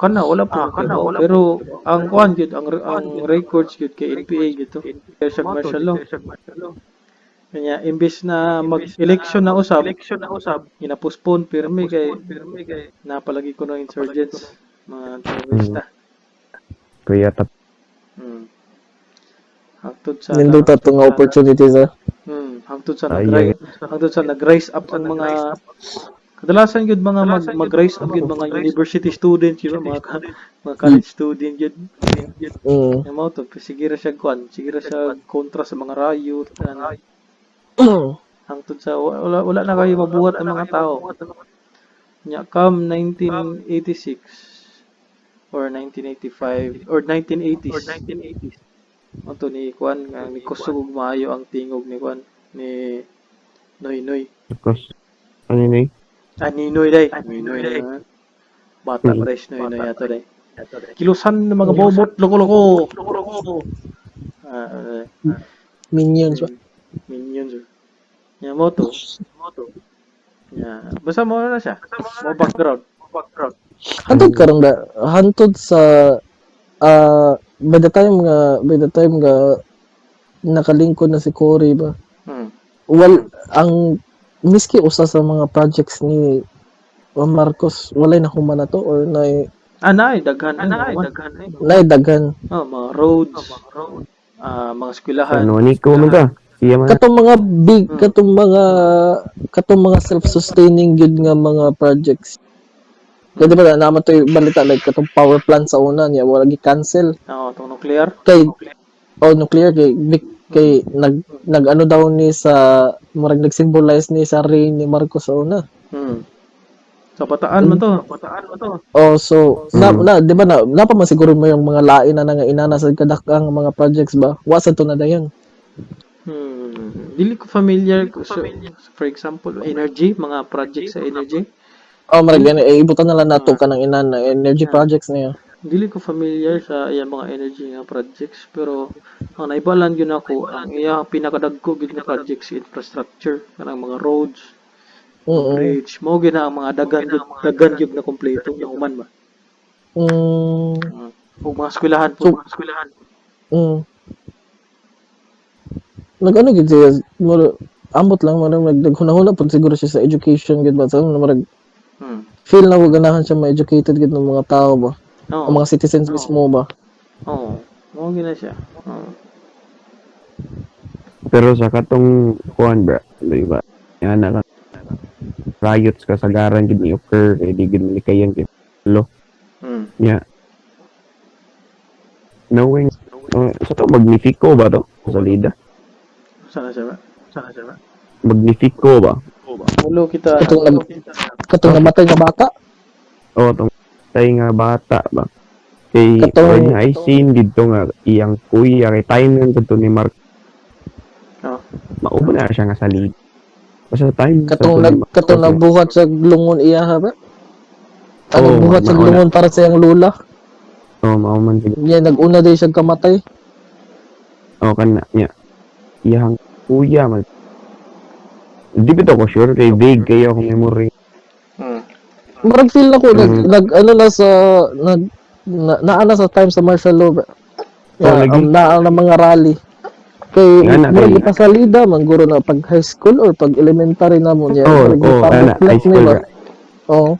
Kana wala pa pero ang kuan gyud ang records gyud kay NPA gyud to. Kaya siya martial law. Kanya imbes na mag-election na usab, gina-postpone pirmi kay napalagi ko ng insurgents, mga terorista. Kaya Hangtod sa nindot ato nga opportunities hangtod sa nag-rise up ang mga kadalasan gyud mga mag-rise up gyud mga university students yun mga college student gyud. Mo to sige ra siya kontra sa mga riot hangtod sa wala na kayo mabuhat ang mga tao. Nya come 1986 or 1985 or 1980s. Ato ni kuan ni kusog maayo ang tingog ni kuan ni Noy. Ano ni? Ninoy day. Bata fresh Noy ato day. Kilusan ng mga bobot loko-loko. Minions ba? Minions. Nya moto. Nya basta mo na siya. Mo background. Hantod sa by the time nga nakalingkod na si Cory ba. Ang miski usa sa mga projects ni Marcos walay na human na to or nay daghan. Mga roads. Mga eskwelahan. Ano ni ko man ta? Katong mga big katong mga self-sustaining gyud nga mga projects Kaya di ba naman to yung balita like katong power plant sa una niya wala gi-cancel Oo, itong nuclear. kay nuclear kay nag ano daw ni sa murag nag-symbolize ni sa reign ni Marcos sa una. Hmm. Sa bataan man to. Oh, so Mm. di ba pa man siguro mo yung mga lain na nga inana sa kadakang mga projects ba? Wasa to na dayon. Dili ko familiar so, for example, energy, mga project sa energy. Oh, marag gani ibutan na lang nato ka ng inana energy Yeah. projects niya. Dili ko familiar sa iyang mga energy nga projects pero ang naibalan gyud ako ang iyang pinakadagko gyud nga projects sa infrastructure kanang mga roads, mga Mm. bridge, mao gyud na ang mga dagan gyud na kompleto na human ba. Mm. Ug mga eskwelahan po, So- mga eskwelahan. Mm. Nag-ano gid siya, ambot lang mo naghunahuna pud siguro siya sa education gid ba sa marag Hmm. feel na ganahan siya ma-educated gid ng mga tao ba, Oo. ang mga citizens mismo ba. Oo. Mao gyud na siya. Oo. Pero sa katong kuan bra, di ba? Yan na riots kasagaran gid ni occur kay di gid malikayan kay lo. Hmm. Yeah. Knowing sa to Magnifico ba to? Sa Lida. Sana siya ba? Magnifico ba? Ulo kita Katong namatay nga bata. O tong tay nga bata ba? Kay Katong- I seen dito nga iyang kuya kay time nga to ni Mark. Oh. Maubo na siya nga sa Lida. Basta time Katong nagbuhat sa lungon iya ha ba? Oo, Nagbuhat sa mauna. lungon para sa iyang lula. Oh, mao man siguro. Niya nag-una din siya kamatay. O kana niya. Iyang kuya man. Di ba to ko sure kay vague kayo akong memory. Hmm. Marag feel na ko Mm. nag ano na sa naana sa time sa martial law. Bro. Yeah, lagi. naa na mga rally. Kay Nga na, murag kay- ipasalida man guro na pag high school or pag elementary na mo niya. Oh, Murag oh, public ana, high place ni school ba? ra. Oo.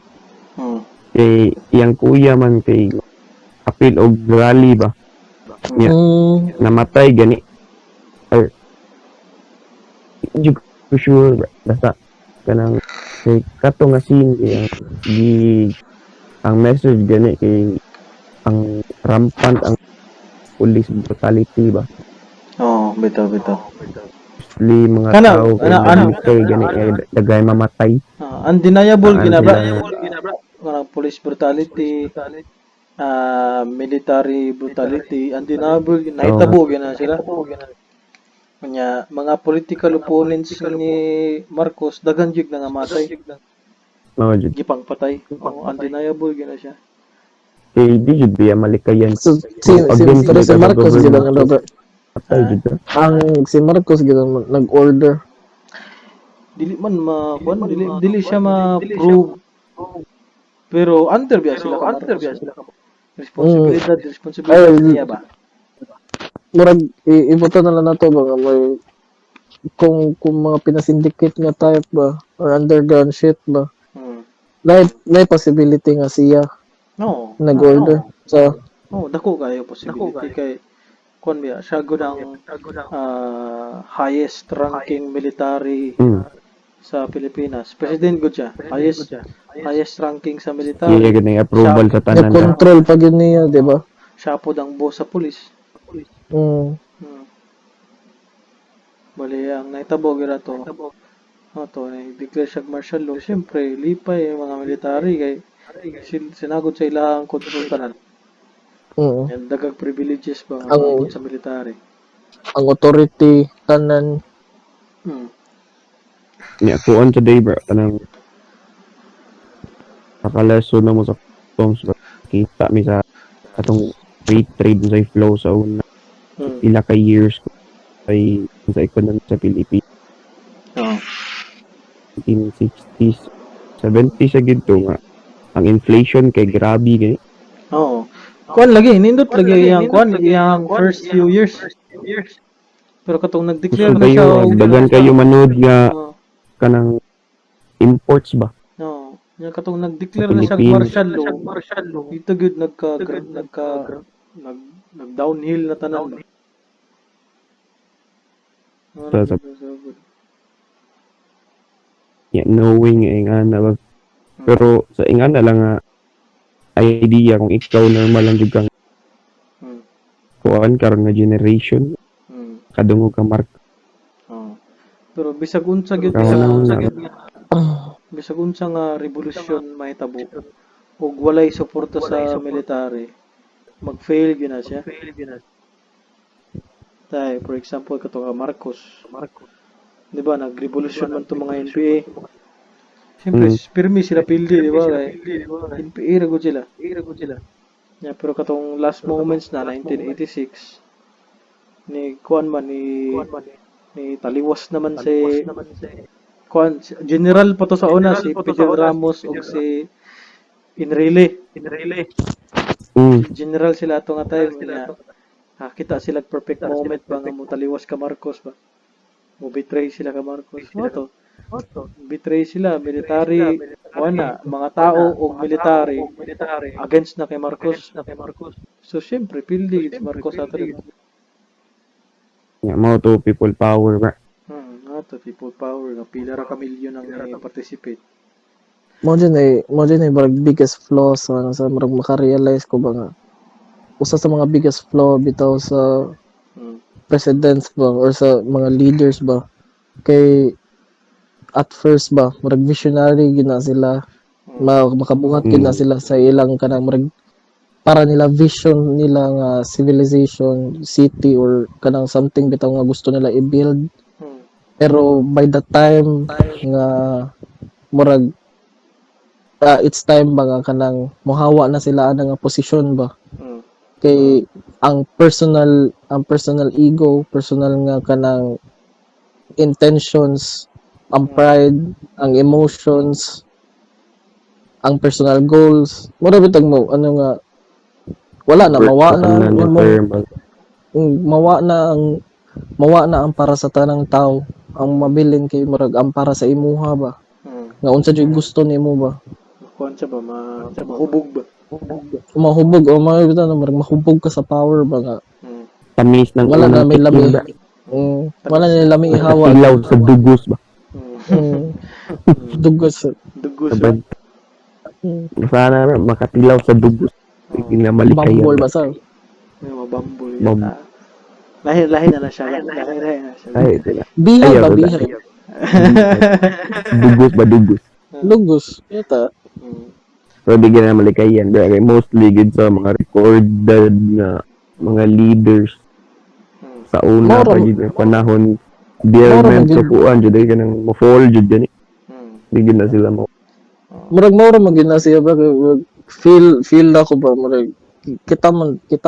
Hmm. Kay iyang kuya man kay apil og rally ba. Niya, namatay gani. Or hindi ko sure ba. Basta kanang kay kato nga scene kay ang message gani kay ang rampant ang police brutality ba. Oo, bitaw. Mostly mga Kana, tao kay nagmikay gani kay dagay mamatay. Undeniable Saan ginabra. sila Kanang police brutality, military brutality, undeniable nahitabo gyud na sila. Kanya mga political opponents ni Marcos daghan gyud na nga matay, Mao jud. gipang patay. Undeniable gyud na siya. Kay di jud biya malikayan. So Against pero the si Marcos gid ang government. Patay jud ka. ang si Marcos gid ang nag-order. Dili man dili siya ma-prove. Pero under biya sila ka Marcos. Responsibilidad niya ba? Murag ibuto na lang nato ba nga may kung mga pinasindicate nga type ba or underground shit ba. Hmm. May possibility nga siya No. nag-order. So, Dako kayo possibility kay kon biya siya gud ang highest ranking military sa Pilipinas. President gud siya. Highest ranking sa Iya military. gid ang approval sa tanan ka. na-control pa yun niya, di ba? Siya pod ang boss sa pulis. Mm. Bali ang naitabo gira to. Declare siya martial law. Siyempre, lipay ang mga military kay sinagod sa ilang kontrol tanan. Mm. Yan dagag privileges ba Ang- ang sa military. Ang authority tanan Nya kuan today bro kanang nakaleso na mo sa songs bro. Kita mi sa atong free trade sa flow sa una ila ka years ko ay sa economy sa Pilipinas. 1960s 70s sa gito nga ang inflation kay grabe gani. Oo. Kuan lagi, nindot lagi iyang first few years. Pero katong nag-declare Gusto na siya kayo dagan kayo manood nga Oo. kanang imports ba. No. Yung katong nag-declare Sa na siya Philippines. martial law. Dito gyud nag-downhill na tanan ba. Sa- Yeah, knowing nga na ba. Pero sa ingana lang nga idea kung ikaw normal lang jud kang Hmm. kuan karon nga generation Hmm. kadungog ka mark Oh. Pero bisag unsa gyud karon na bisag unsa nga revolusyon mahitabo ug walay suporta sa military, mag-fail gyud na siya. Tay, for example kato ka Marcos. Di ba nagrevolusyon man to mga NPA. Siyempre, pirmi sila pildi, di ba? Kay NPA ra gud sila. Yeah, pero katong last moments na 1986 ni kuan man ni taliwas naman si kuan general pa to sa una si Fidel Ramos ug si Enrile. General sila ato nga time nga kita sila perfect moment ba nga mo taliwas ka Marcos ba. Mo betray sila ka Marcos. Mo to. Betray sila military wala mga tao o military against na kay Marcos. So syempre pildi si Marcos ato rin. nga mao to people power ba. Ato people power nga pila ra ka milyon ang participate. Mo din ay barag biggest flaw sa marag maka-realize ko ba nga usa sa mga biggest flaw bitaw sa presidents ba or sa mga leaders ba kay at first ba marag visionary gyud na sila makabuhat gyud na sila sa ilang kanang marag para nila vision nila nga civilization city or kanang something bitaw nga gusto nila i-build pero by the time nga murag it's time ba nga kanang mohawa na sila ana nga posisyon ba kay ang personal ego personal nga kanang intentions ang pride ang emotions ang personal goals mura bitag mo ano nga wala na mawa na ang para sa tanang tao ang mabilin kay murag ang para sa imuha ba nga unsa jud gusto nimo ba Kuan siya ba mahubog ba? mahubog o mahubog ka sa power ba nga Tamis ng wala na unang may lami tikim ba. wala na lami ihawa Ilaw sa dugos ba. dugos Dugos Sa bad. Sana makatilaw sa dugos. Hindi na malikayan. bambol ba sa mabambol Bam- yata. Lahi na siya. Ay, ito na. bihay Ayaw ba na. bihay Dugos ba dugos. lugos yata Pero di na malikayan. Pero mostly gid sa mga recorded na mga leaders sa una Moro- pa gid na panahon dear Moro men magid- so kuan jud ay kanang mo-fall jud gani. Di gid na sila mo. murag mao ra magin na siya ba feel ako ba murag kita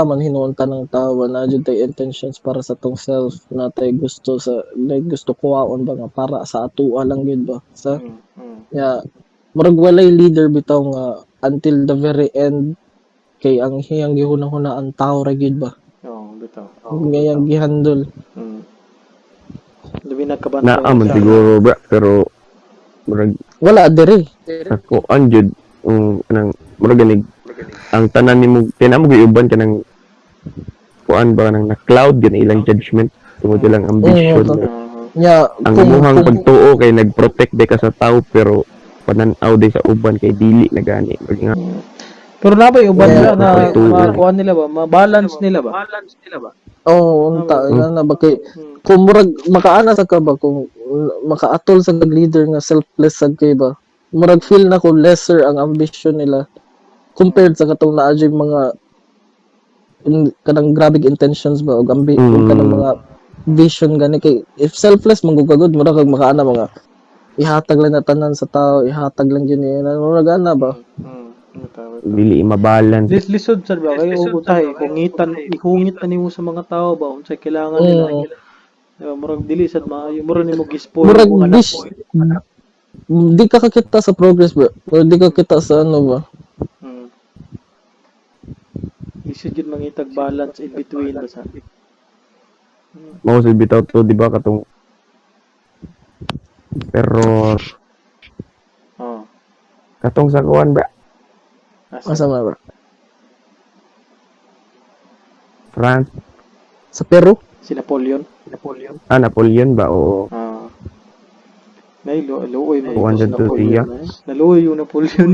man hinuon tanang tawo na jud tay intentions para sa tong self na tay gusto sa like gusto kuwaon ba nga para sa atoa lang gid ba sa ya murag walay leader bitaw nga until the very end kay ang hiyang gihunahuna ang tao ra gid ba bitaw. ngayang gihandol Labi nagkabantay. Naa man siguro bra pero murag wala diri sa kuan jud kanang murag ganig ang tanan nimo tinamo giuban kanang kuan ba kanang na cloud gani ilang judgment tungod ilang ambition. nya Ang imuhang pagtuo kay nag-protect day ka sa tao pero pananaw day sa uban kay dili na gani. Nga Pero nabay uban Yeah. nila na Pagtuo. kuan nila ba? Ma-balance nila ba? unta na ba kay kung murag makaana sa ka ba kung makaatol sa leader nga selfless sad kay ba murag feel na ko lesser ang ambition nila compared sa katong naa jud mga kanang grabe intentions ba ug kanang mga vision gani kay if selfless manggugagod murag kag makaana mga ihatag lang na tanan sa tao ihatag lang yun murag ana ba dili mabalance. Lisod sad ba kayo utay ihungit na nimo sa mga tao ba unsay kailangan nila. Diba, murag dili sad maayo murag nimo gispoil murag mo anak bis di ka kakita sa progress bro or di ka kita sa ano ba Lisod yun mangitag balance in between ba sa. Mao sa bitaw to di ba katong terror katong sa kuan ba asa ba France sa Peru Si Napoleon. Napoleon ba oo May luoy man Kuan si dito Napoleon. siya. Naluoy yung Napoleon.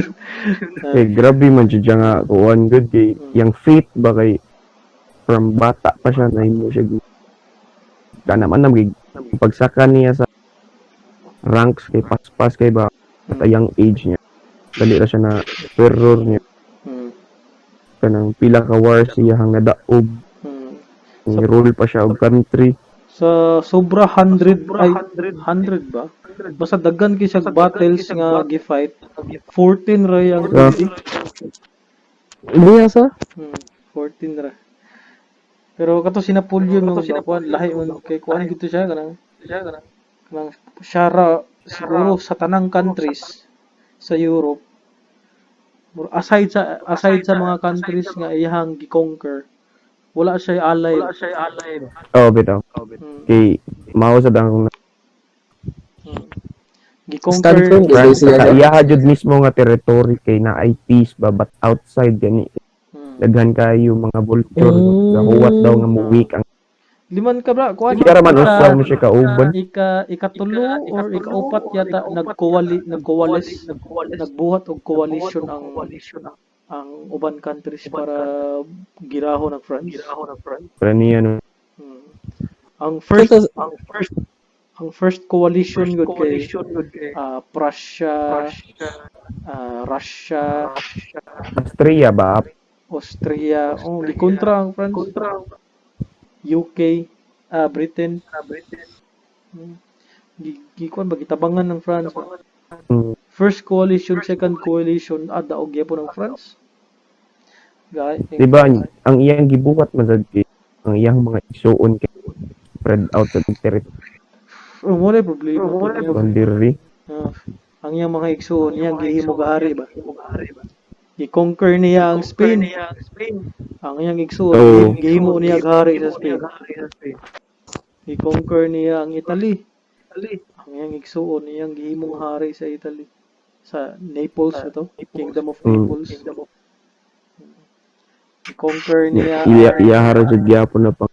Kay grabe man siya nga kuan good kay yang faith ba kay from bata pa siya na imo siya kana man nang pagsaka niya sa ranks kay paspas kay ba at a young age niya. Dali ra siya na terror niya Hmm. kanang pila ka war siya hang nadaog Hmm. ni rule pa siya og country. Sa sobra 100 ay 100 ba? Basta daghan kay siya battles nga gi-fight. 14 ra yang Ah. Niya sa 14 ra. Pero kato si Napoleon mo kuan lahi man kay kuan gito siya kanang siya ra siguro sa tanang countries sa Europe. Aside sa mga countries nga iyang gi-conquer, wala siya alay. oh bitaw Hmm. kay mao sa dang Gi-conquer Stanford, France siya sa na. iya jud mismo nga territory kay na ay peace ba but outside gani daghan kayo mga vulture gahuwat daw nga muwik ang Liman ka bra, kuan siya ra man usaw mo siya kauban. ikatulo or ikaupat yata nagbuhat og coalition ang uban countries para girahon ang France. Pero niya no Hmm. Ang first Ito, ang first coalition gud kay Prussia, Russia, Austria ba Austria, gikontra ang France, UK, Britain. Hmm. Gikuan ba gitabangan ng France ba? First coalition, second coalition, daog gyapon ang France. di ba ang iyang gibuhat man sad kay ang iyang mga igsuon kay spread out sa territory Mo na problema to niya. boundary. Ang iyang mga igsoon niya gihimo gahari ba? I-conquer niya ang Spain. Ang iyang igsoon gihimo niya gahari sa Spain. I-conquer niya ang Italy. Ang iyang igsoon niyang gihimong hari sa Italy. Sa Naples ito, Kingdom of Naples. I-conquer niya Iya hara jud gyapon na pang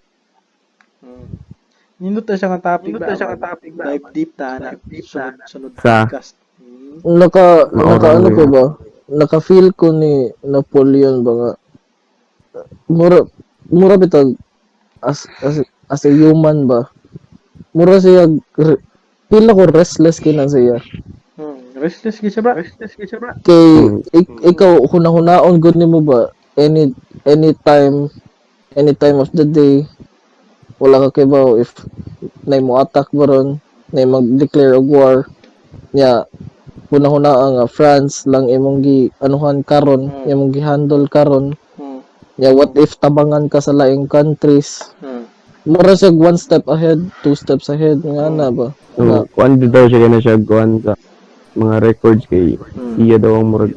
Nindot na siya nga topic ba? Dive deep ta na. Sunod Sa- podcast. ano ko ba? Naka-feel ko ni Napoleon ba nga mura bitag as a human ba? Mura siya feel ako restless kina siya. Restless gid siya bra. Kay ikaw hunahon good nimo ba any time of the day wala ka kay ba if nay mo attack baron nay mag-declare og war nya hunahuna nga France lang imong gi anuhan karon imong gi-handle karon nya what if tabangan ka sa laing countries mura siya one step ahead, two steps ahead nga na ba so kuan dito daw siya na siya kuan sa mga records kay iya daw ang murag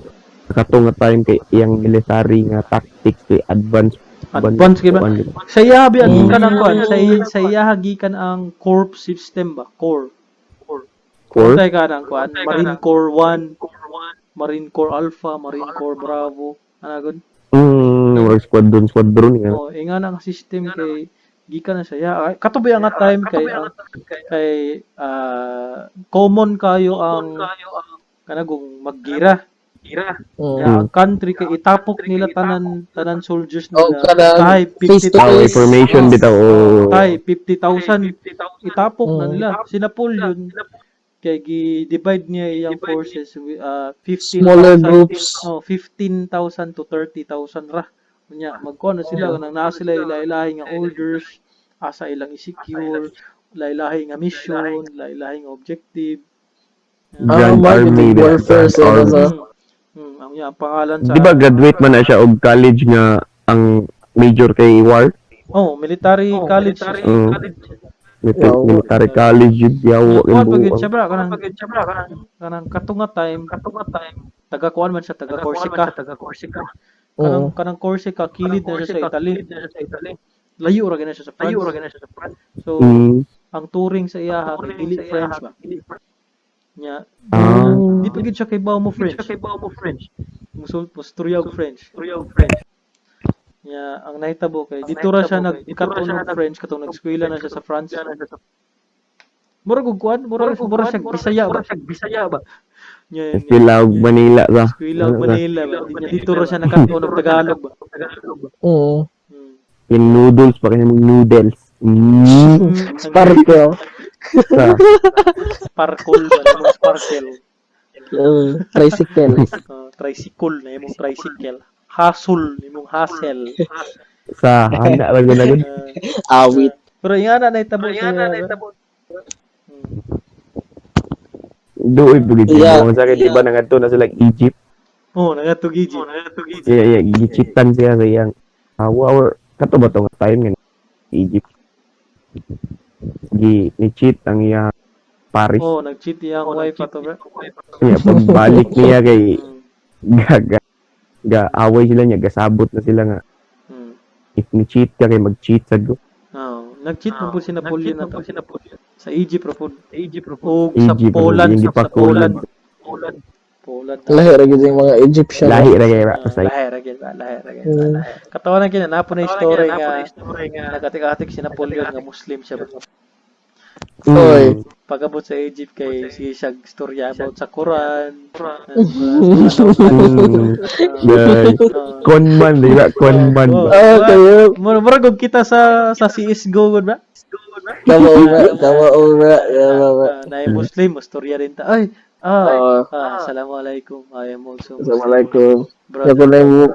katong nga time kay iyang military nga tactics kay advance Kay ba? Sa iya gikan ang kuan, sa iya gikan ang corp system ba? Core. Unsay ka nang kuan? Marine Corps 1, Marine Corps Alpha, Marine Corps Bravo. Ana gud? Murag squadron nga Inga na ang system kay gikan na siya. Katubi nga time kay common kayo ang kanagong maggira. Ang country kay itapok nila tanan soldiers nila. Kay face to 50,000 face. information bitaw kay 50,000 itapok na nila. Si Napoleon kay gi-divide niya iyang forces 15,000 Smaller groups. 15,000 to 30,000 ra. Nya magkuan na sila nang naa sila ilahi nga orders, asa ilang i-secure, ilahi nga mission, ilahi nga objective. Grand Army warfare sila sa Ang pangalan sa di ba graduate man na siya og college nga ang major kay war military college. military college yun yawa Kuan ang pagid buong siya bra kanang katunga time taga kuan man siya taga Corsica. Kanang Corsica kilid na siya sa Italy. Layo ra gina siya sa France. So ang touring sa iya kay dili French ba. Nya di pagid siya kay bawo mo French. Musturya og French. Nya ang nahitabo kay dito ra siya nagkatunog French katong nag-eskwela na siya sa France. Murag ug kuan, murag siya Bisaya ba. Nya Sila og Manila sa. Eskwela ug Manila ba. Nya dito ra siya nakatuon og Tagalog ba. Oo. Hmm. Yung noodles pa kanya noodles. Sparkle. Sa Sparkle ba na sparkle. Tricycle. Tricycle na imong tricycle. Hustle imong hustle. sa handa ba gud na gud. Awit. Pero ingana na itabo siya. Duoy pugid Yeah. mo sa kay di ba nangadto na sila Egypt. Oh, nangatugiji. Iya gichitan siya sa iyang our kato ba tong time nga Egypt. Ni cheat ang iya Paris. Oh, nag-cheat yang wife ato bro. Kaya pagbalik niya kay Hmm. ga away sila niya gasabot na sila nga Hmm. if ni cheat ka kay mag-cheat sad ko. Oh, nag-cheat mo po si Napoleon na to. Sa Egypt ra pod. O sa Egypt, Poland, hindi pa sa Poland. Poland. Poland. Lahi ra gyud yung mga Egyptian. Lahi ra kay ra sa Lahi ra gyud. Katawa na kina napo na story nga nagatik-atik si Napoleon nga Muslim siya. Oy. Pagabot sa Egypt kay sige siya storya about sa Quran. Guys, conman di ba? Conman ba? Kayo. Murag og kita sa CS:GO gud ba? Tama ora. Na Muslim, storya rin ta. Ay, assalamualaikum. I am also Muslim. Assalamualaikum. Brother. Ako na yung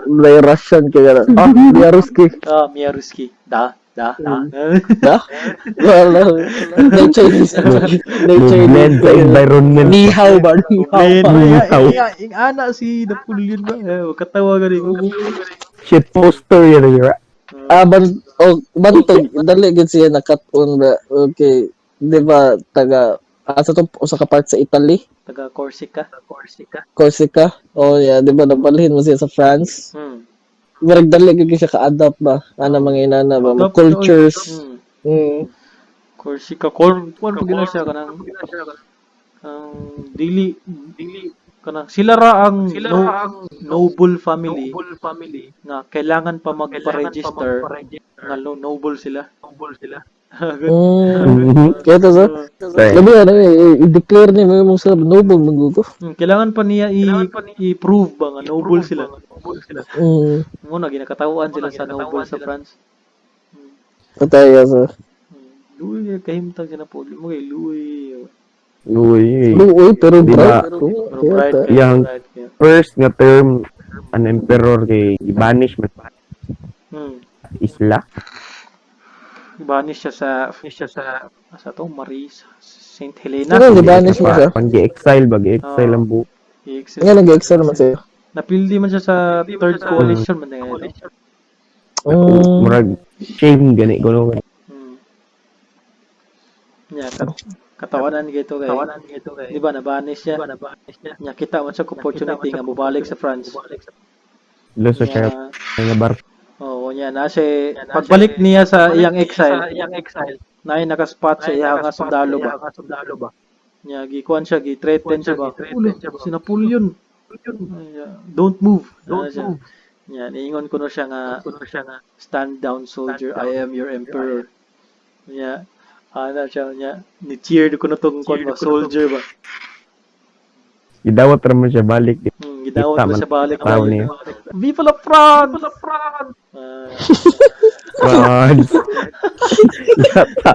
Russian kaya. Dia Ruski. Mia Ruski. Da. Da? Wala. No Chinese. Blend sa environment. Ni hao ba? Ing ana si Napoleon ba? Katawa gani ko. Shit poster yun di ba? Bantog. Dali gud siya nakat-on ba. Okay. Di ba taga asa to usa ka part sa Italy? Taga Corsica. Corsica. Oh yeah, di ba nabalhin mo siya sa France? Murag dali gud siya ka-adapt ba? Ana mga inana ba? Mga cultures. Corsica. Kuan pagila siya kanang dili kanang sila ra ang noble family nga kailangan pa magpa-register nga noble sila. Kaya to sa. Labi ano i-declare ni mo sa noble magugo. Kailangan pa niya i-prove ba nga noble sila. Muna ginakatawaan sila sa noble sa France. Patay sa. Luoy kahimtang siya na po. Mo kay Luoy. Uy, pero Diba? bright. Yang first nga term an emperor kay banish man isla. Banish siya sa to Maris Saint Helena. Ano banish mo siya? Pang exile ang buo. Nga nag-exile man siya. Napildi man siya sa third coalition man ngayon. Murag shame gani kuno. Nya katawanan gito kay. Di ba na-banish siya? Nya kita man sa opportunity nga mobalik sa France. Loso siya nga bar. Oo, nya na siya pagbalik niya sa iyang exile. Na nakaspot sa iyang nga sundalo ba. Nya gikuan siya, gi-threaten siya ba. Ulo, si Napoleon. Don't move. Nya niingon kuno siya nga stand down soldier, I am your emperor. Nya ana siya nya ni cheer kuno tong kon ba soldier ba. Gidawat ra man siya balik. Gidawat mo siya balik tao niya. Viva la France! France. Yata.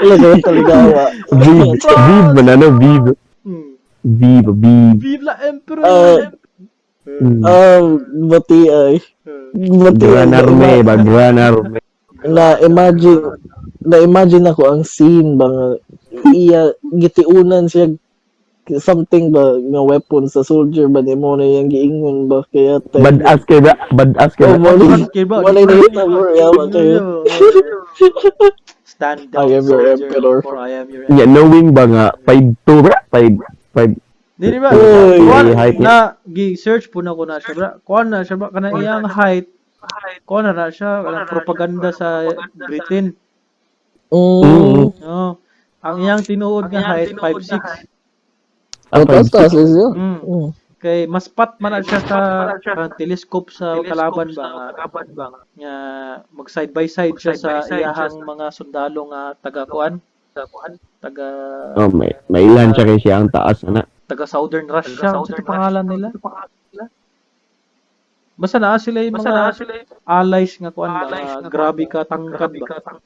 Wala ko taligawa. Vive man ano, vive. Vive. Vive la emperor! Bati ay. Gran arme. Na-imagine ako ang scene ba nga iya gitiunan siya something ba nga weapon sa soldier ba nimo na yang giingon ba kaya Badass kay ba? Wala na ito mo yaman kayo. Stand down I am your soldier, emperor. or I am your Yeah, emperor. knowing ba nga 5'2 ba? 5 Di ba? Uy, Kuan height na gi-search po na ko na siya bra. Kuan na siya ba kanang iyang height. Kuan na siya kanang propaganda sa Britain. Ang iyang tinuod nga height 5'6". Taas siya. Kay mas pat man na siya sa telescope sa kalaban ba nga mag side by side siya sa iyahang mga sundalo nga taga-kuan, taga may ilan siya kay siya ang taas na. taga Southern Russia, ano pangalan nila? Basta naa sila yung mga allies nga kuan ba, nga grabe ka tangkad ba.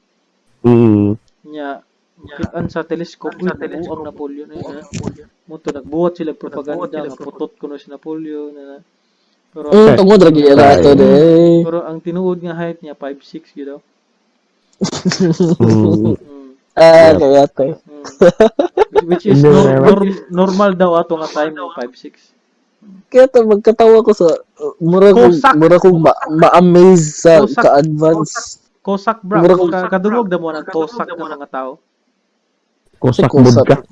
Nya kitaan sa telescope uy, ang Napoleon na mo to nagbuhat sila propaganda nga putot kuno si Napoleon na pero Tungod lagi yata to de. pero ang tinuod nga height niya 5'6" gyud daw. Kaya to. Which is normal daw ato nga time ng 5'6". Kaya to magkatawa ko sa mura kong ma-amaze sa Cossack. ka-advance. Cossack bra, kadungog da mo ng Cossack ng mga tao. Cossack Cossack. vodka.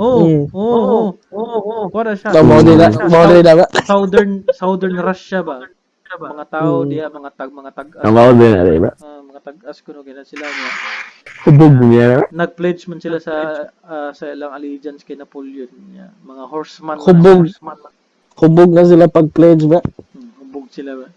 Oo. Para siya. Mo nila ba? Southern Russia ba? Mga tao diya mga tag-as. Ang mga din na ba? Mga tag-as kuno gina sila niya. Hubog niya. Nag-pledge man sila sa ilang allegiance kay Napoleon niya. Mga horseman. Hubog na sila pag-pledge ba? Hubog sila ba?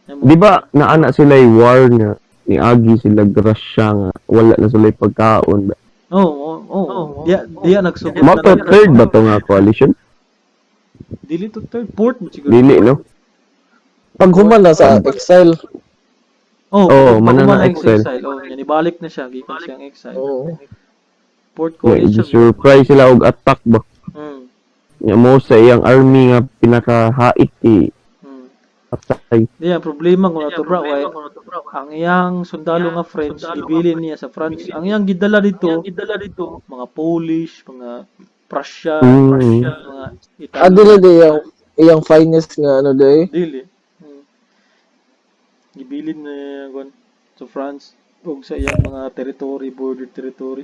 Di ba naana sila yung war nga ni Agi sila Russia nga wala na sila yung pagkaon ba? Oo. Diya nagsugod Mga to third ba to nga coalition? Dili to third, fourth siguro. Dili no? Pag human na sa exile. Oo, man na exile. exile. Yan ibalik na siya gikan siyang exile. Oo. Fourth Nga, coalition. surprise sila og attack ba? Nga mo sa iyang army nga pinakahait patay. Diyan problema ko na to bro, kay ang iyang sundalo nga French gibilin niya sa France. Ang iyang gidala dito mga Polish, mga Prussia, mga Italy. Dili de yung finest nga ano de. Dili. Gibilin na kon sa France ug sa iyang mga territory, border territory.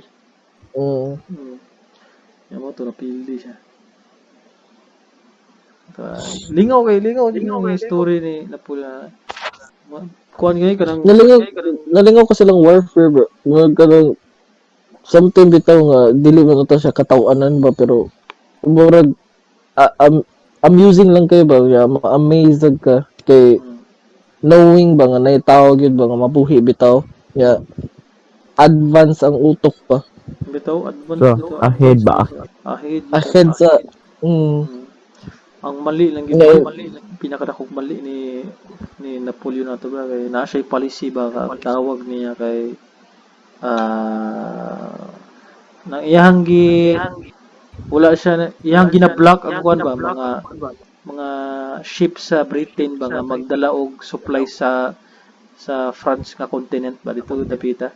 Yan mo to napildi siya. Lingaw yung story ni Napoleon. Kuan gani kanang Nalingaw ko silang warfare bro. Kanang something bitaw nga dili man to siya katawanan ba pero murag amusing lang kayo ba ya ma-amazed ka kay knowing ba nga naitawag yun ba nga mabuhi bitaw ya advance ang utok pa bitaw advance So, bitaw. ahead ba? ahead sa Ang mali lang pinakadakong mali ni Napoleon nato ba kay naa siya policy ba ang tawag niya kay nang iyang wala siya iyang gina-block ang kuan ba mga ship sa Britain ba nga magdala og supply sa France nga continent ba dito dapita.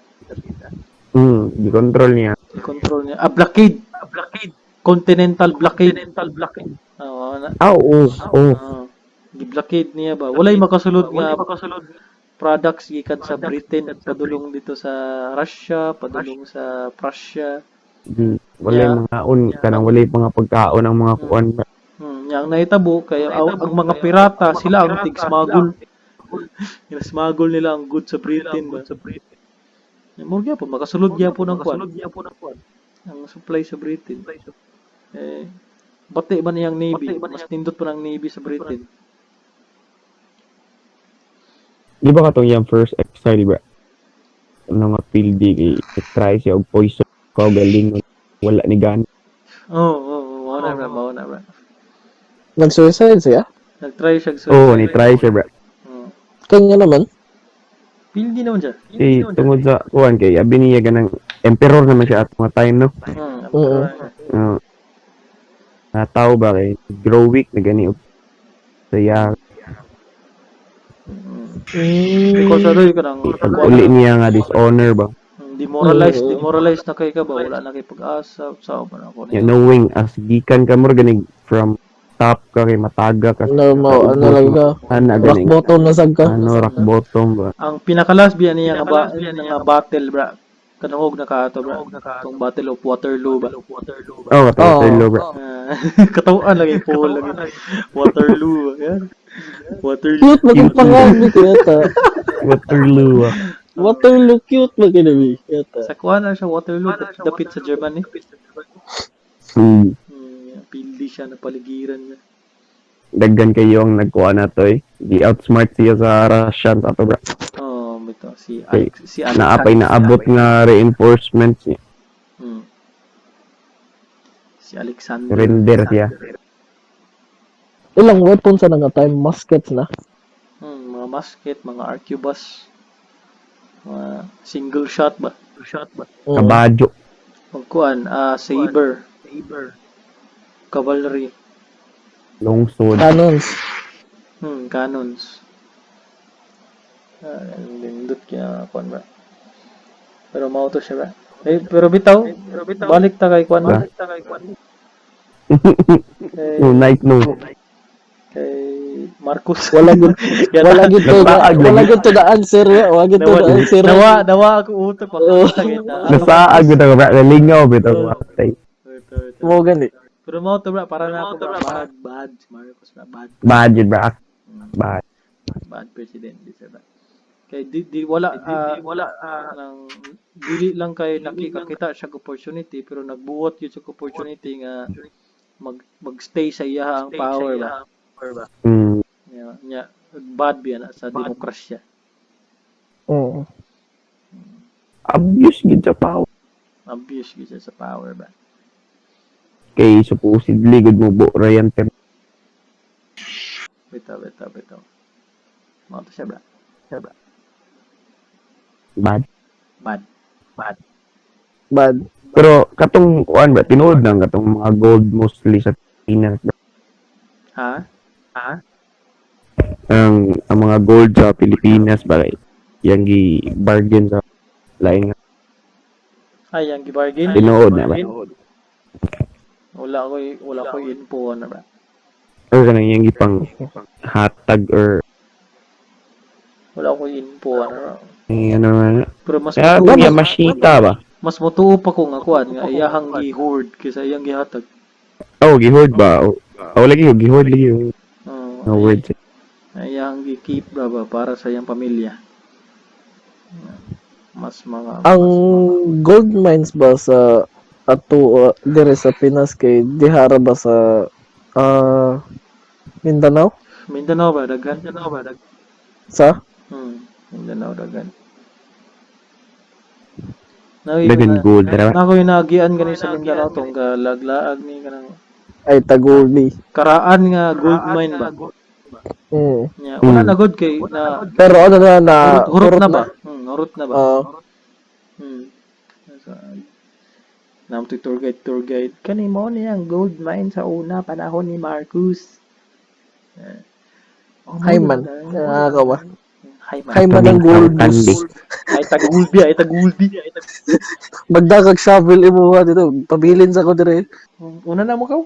Di-control niya. I-control niya. Blockade. Continental blockade. Oo. Gi-blockade niya ba? Walay makasulod nga products gikan sa Britain padulong dito sa Russia, padulong sa Prussia. Wala mga kanang wala mga pagkaon ang mga kuan. Yang nahitabo kay ang mga pirata sila ang tig-smuggle. Smuggle nila ang goods sa Britain ba? Mo gyapon makasulod gyapon ang kuan. Ang supply sa Britain. Bati ba niyang Navy? Mas nindot pa ng Navy sa Britain. Di ba katong yung first exile ba? Ano nga field kay try siya og poison ko galing wala ni gan. Mao na bra. nag-suicide siya Nag-try siya ni try siya bro. kanya naman Pildi naman siya. Tungod sa kuan kay abi niya ganang emperor naman siya at mga time no. Tao ba kay grow weak na gani saya Because ano yung kanang uli niya nga dishonor ba demoralized na kay ka ba wala na kay pag-asa sa ba na ko knowing as gikan ka mo ganing from top ka kay mataga ka ano lang ka rock bottom na sag ka rock bottom ba ang pinakalas biya niya nga battle bra kanungog na kaato bra tong Battle of Waterloo ba Waterloo bro katawan lagi po lagi Waterloo yan Waterloo cute maging pangalan ko yata Waterloo cute maging yata sa kuha na siya Waterloo dapit sa Germany pildi siya na paligiran niya daggan kayo ang nagkuha na to eh. Di-outsmart siya sa Russian sa to, bro. Oh, bitaw si Okay. Si Naapay naabot nga reinforcements niya. Hmm. Si Alexander. Surrender siya. Ilang weapons na nga time, muskets na. Mga musket, mga arquebus. Mga single shot ba? Mm. Kabadyo. Pagkuan, saber. Cavalry. Longsword. Cannons. Cannons. Lindot kaya kuan ba? Pero mao to siya ba? Pero bitaw, balik ta kay kuan ba? Kay, No, night no. kay Marcos. Wala gud wala gud to Nasaag lagi. wala gud to the answer. Wala gud to the answer. Nawa ako utok Oo. Nasaag bitaw ka, bro. Nalingaw bitaw ka. Tay. Mo gani. Pero mo to bra, para na ako bra, bad si Marcos bra, bad. Bad yun, bro. Bad. Bad president di ba? Kay di wala lang dili lang kay nakikita siya opportunity pero nagbuot yun sa opportunity nga magstay sa iya ang power ba. Mm. Nya bad biya na sa demokrasya. Mm. Abuse gid sa power. Abuse gyud siya sa power ba. Kay supposedly good mo bo Ryan Ter. Bitaw. Mo to siya bra. Bad. Bad. Pero katong kuan ba tinuod nang katong mga gold mostly sa Pilipinas. Bro. Ha? Ang mga gold sa Pilipinas ba yang gi bargain sa lain nga Ay, ang gibargain. tinuod na ba? Wala ko info na ba. Or kanang yang gipang hatag or Wala ko info na. ano na. Pero mas Kaya mutuo kung mashita ba? mas mutuo pa ko nga kuan nga iyahang gi-hoard kaysa iyang gihatag. Oh, gihord ba? Oh, lagi gihord lagi yung Oh, words. iyahang gi-keep ba para sa iyang pamilya. Mas mga Ang gold mines ba sa ato dire sa Pinas kay dihara ba sa Mindanao? Mindanao ba daghan? Sa Mindanao daghan. Dagan gold ra. Na ko inagian gani sa Mindanao tong galaglaag ni kanang ay Taguli. karaan nga gold mine ba. Mm. Nya wala na god kay na Pero ano na hurot na ba? Hurot na ba? Ah, So, nam to tour guide. Kani mo ni ang gold mine sa una panahon ni Marcos. Hayman. Ka ba? Hayman. Hayman ang gold bus. Ay tagulbi. Magdakag shovel imo ha dito. Pabilin sa ko dire. Una na mo kaw?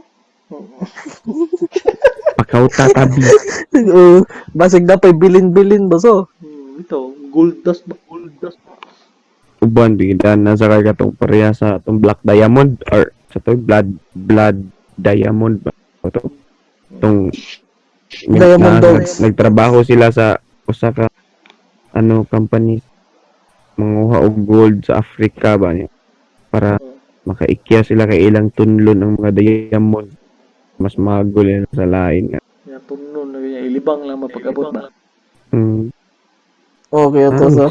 Pakaw tatabi. Basig na pay bilin-bilin ba so? Ito, gold dust ba? Uban bigyan na sa kay katong pareha sa atong black diamond or sa to blood diamond ba to tong Diamond Dogs. nagtrabaho sila sa usa ka company manguha og gold sa Africa ba niya para makaikya sila kay ilang tunlon ang mga diamond mas magol yan sa lain nga. Ya puno na ganyan. Ilibang lang mapag-abot ba? Okay to so.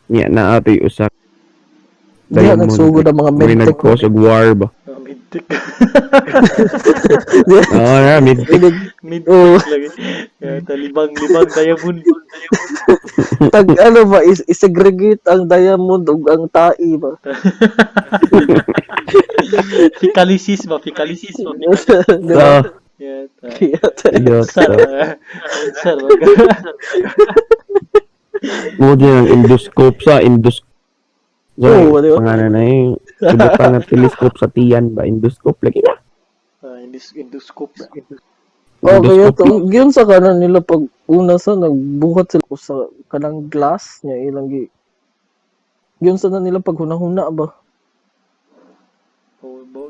Nya na atoy usa Diha nagsugod ang mga may medtech. nag-cause og war ba. Mid-tick. Oo na mid-tick. Mid-tick lagi. Kaya talibang diamond. Tag ano ba isegregate ang diamond ug ang tai ba? Fikalysis ba? So, Yeah, idiot. Sir. Mo din ang endoscope sa Oo, di ba? Pangalan na yung subukan na telescope sa tiyan ba? Endoscope lagi na. Endoscope. Okay, ito. Giyon sa kanan nila pag una sa nagbuhat sila sa kanang glass niya ilang gi. Giyon sa na nila pag hunahuna ba?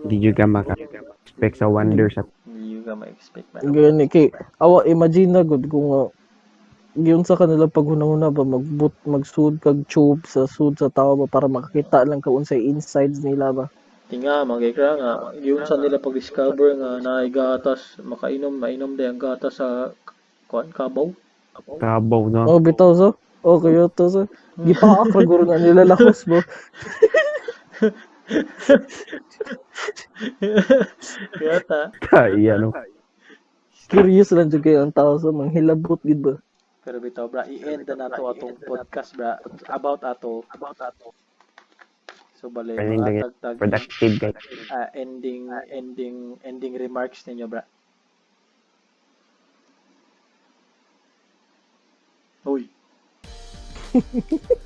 Hindi juga maka-expect sa wonder sa Hindi ka ma-expect ba? Gani kay awa imagine na gud kung giyon sa kanila pag hunahuna ba magsud kag tube sa sud sa tawo ba para makakita lang ka unsay insides nila ba. Tinga, magkikra nga. Giunsan nila pag-discover nga naay gatas, mainom day ang gatas sa kabaw. Kabaw na. Oh, bitaw so. Oh, kayo to so. Gipaak ra guro nga nila lakos mo. Yata. Kaya no. Curious lang jud kayo ang tao sa manghilabot gid ba. Pero bitaw bra, i-end na nato atong podcast bra about ato. So bale Pwedeng mga lagyan tagtag Productive guys. ending remarks ninyo bra. Uy.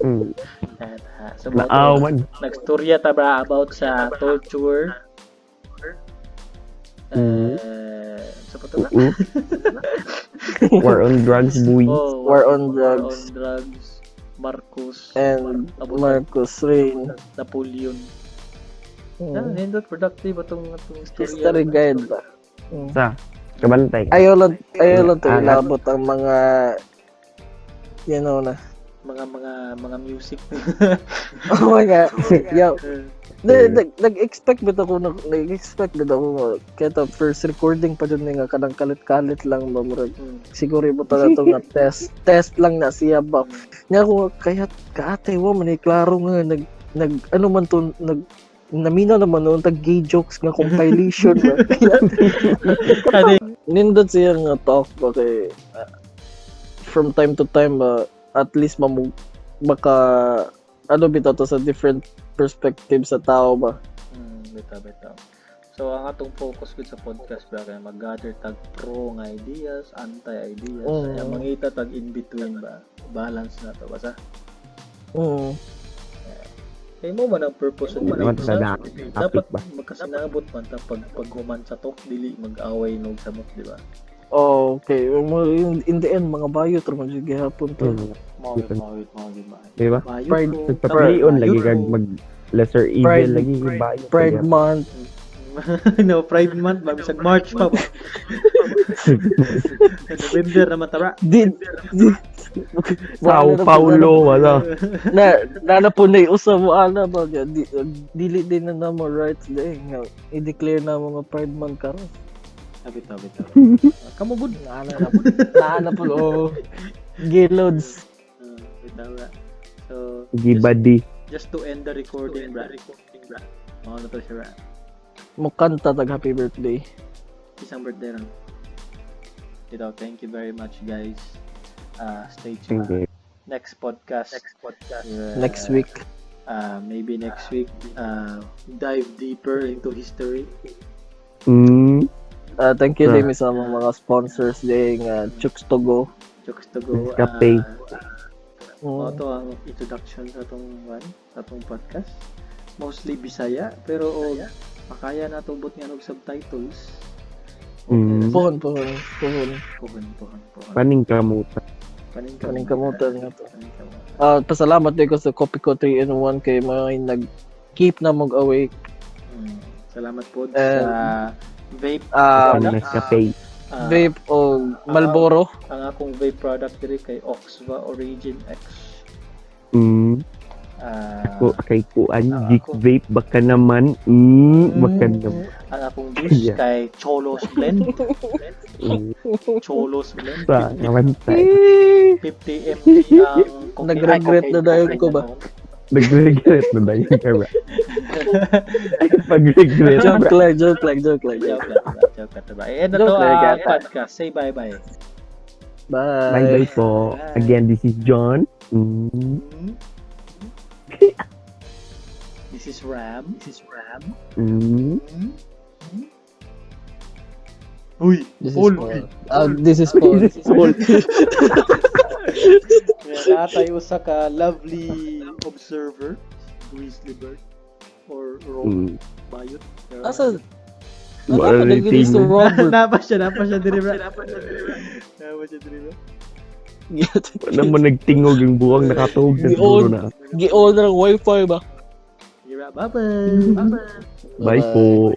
Mm. So Naawan. nagstorya ta bra about sa torture. Sa pa to bra? War on drugs, boy. Oh, War on drugs. Marcos, And Marcos Rain. Napoleon. Mm. Nindot productive atong History istorya. guide ba. Sa kabantay. Ayaw lang to Angat. ilabot ang mga na. Mga music. Oh my god. Yo. Nag-expect bit ako kaya first recording pa dun nga kanang kalit-kalit lang ba murag siguro ibuta na to nga test lang na siya ba nya ko kaya kaate wo man klaro nga nag ano man to namina naman noon tag gay jokes nga compilation ba nindot siya nga talk ba kay from time to time at least maka ano bitaw to sa different perspective sa tao ba. Bitaw. So ang atong focus gud sa podcast ba kay mag-gather tag pro nga ideas, anti-ideas, kaya mangita tag in between ba. Balance na to basta. Kay mo man ang purpose Naman sa topic dapat ba? magkasinabot man ta paghuman sa talk dili mag-away nog samot di ba? Oh, okay. In the end, mga bayot raman jud gihapon to. Mawit. Di ba? Pride, Nagpaplion lagi kag mag lesser evil Pride- lagi bayo. Pride Month. No, Pride Month ba bisag March pa ba? November naman tara. Sao Paulo wala. Na po na usa mo ana ba dili din na namo rights day nga i-declare na mga Pride Month karon. Bitaw. Kamu gud Naana po oh. Gayloads. bitaw. So Gibadi. just to end the recording, bra. Mao na to siya, bra. Mo kanta tag happy birthday. Isang birthday lang. Bitaw, thank you very much, guys. Stay tuned. Okay. Next podcast. Next week. Maybe next week. Dive deeper into history. Thank you din sa mga sponsors ding Chooks to Go. Jokes to go. Cafe. Ito ang introduction sa atong podcast. Mostly Bisaya, pero makaya na tubot nga og subtitles. Pohon. Paning kamutan. Kaning kamutan nga to. Pasalamat din ko sa Coffee Co 3-in-1 kay may nag-keep na mag awake. Salamat po sa vape Nescafe. Vape o Marlboro. Ang akong vape product diri kay Oxva Origin X. Kay kuan Geek Vape baka naman. Baka naman. Ang akong juice kay Cholos Blend. Cholos Blend. Sa nawantay. 50 mg ang cocaine. Nag-regret na dayon ko ba? Nag-regret na ba yung kara? Pag-regret na ba? Joke lang. Joke lang. And ito ang podcast. Say bye-bye. Bye. Bye-bye po. Again, this is John. This is Ram. Uy, This is Paul. Paul. This is Paul. Natay usa ka lovely observer, Grizzly Bird or Rob Bayot. Asa? Wala na yung Mr. Robert. Napa siya diri bra. Wala mo nagtingog yung buwang nakatuhog na siguro na. Gi-on na ng wifi ba? Bye-bye. Bye po.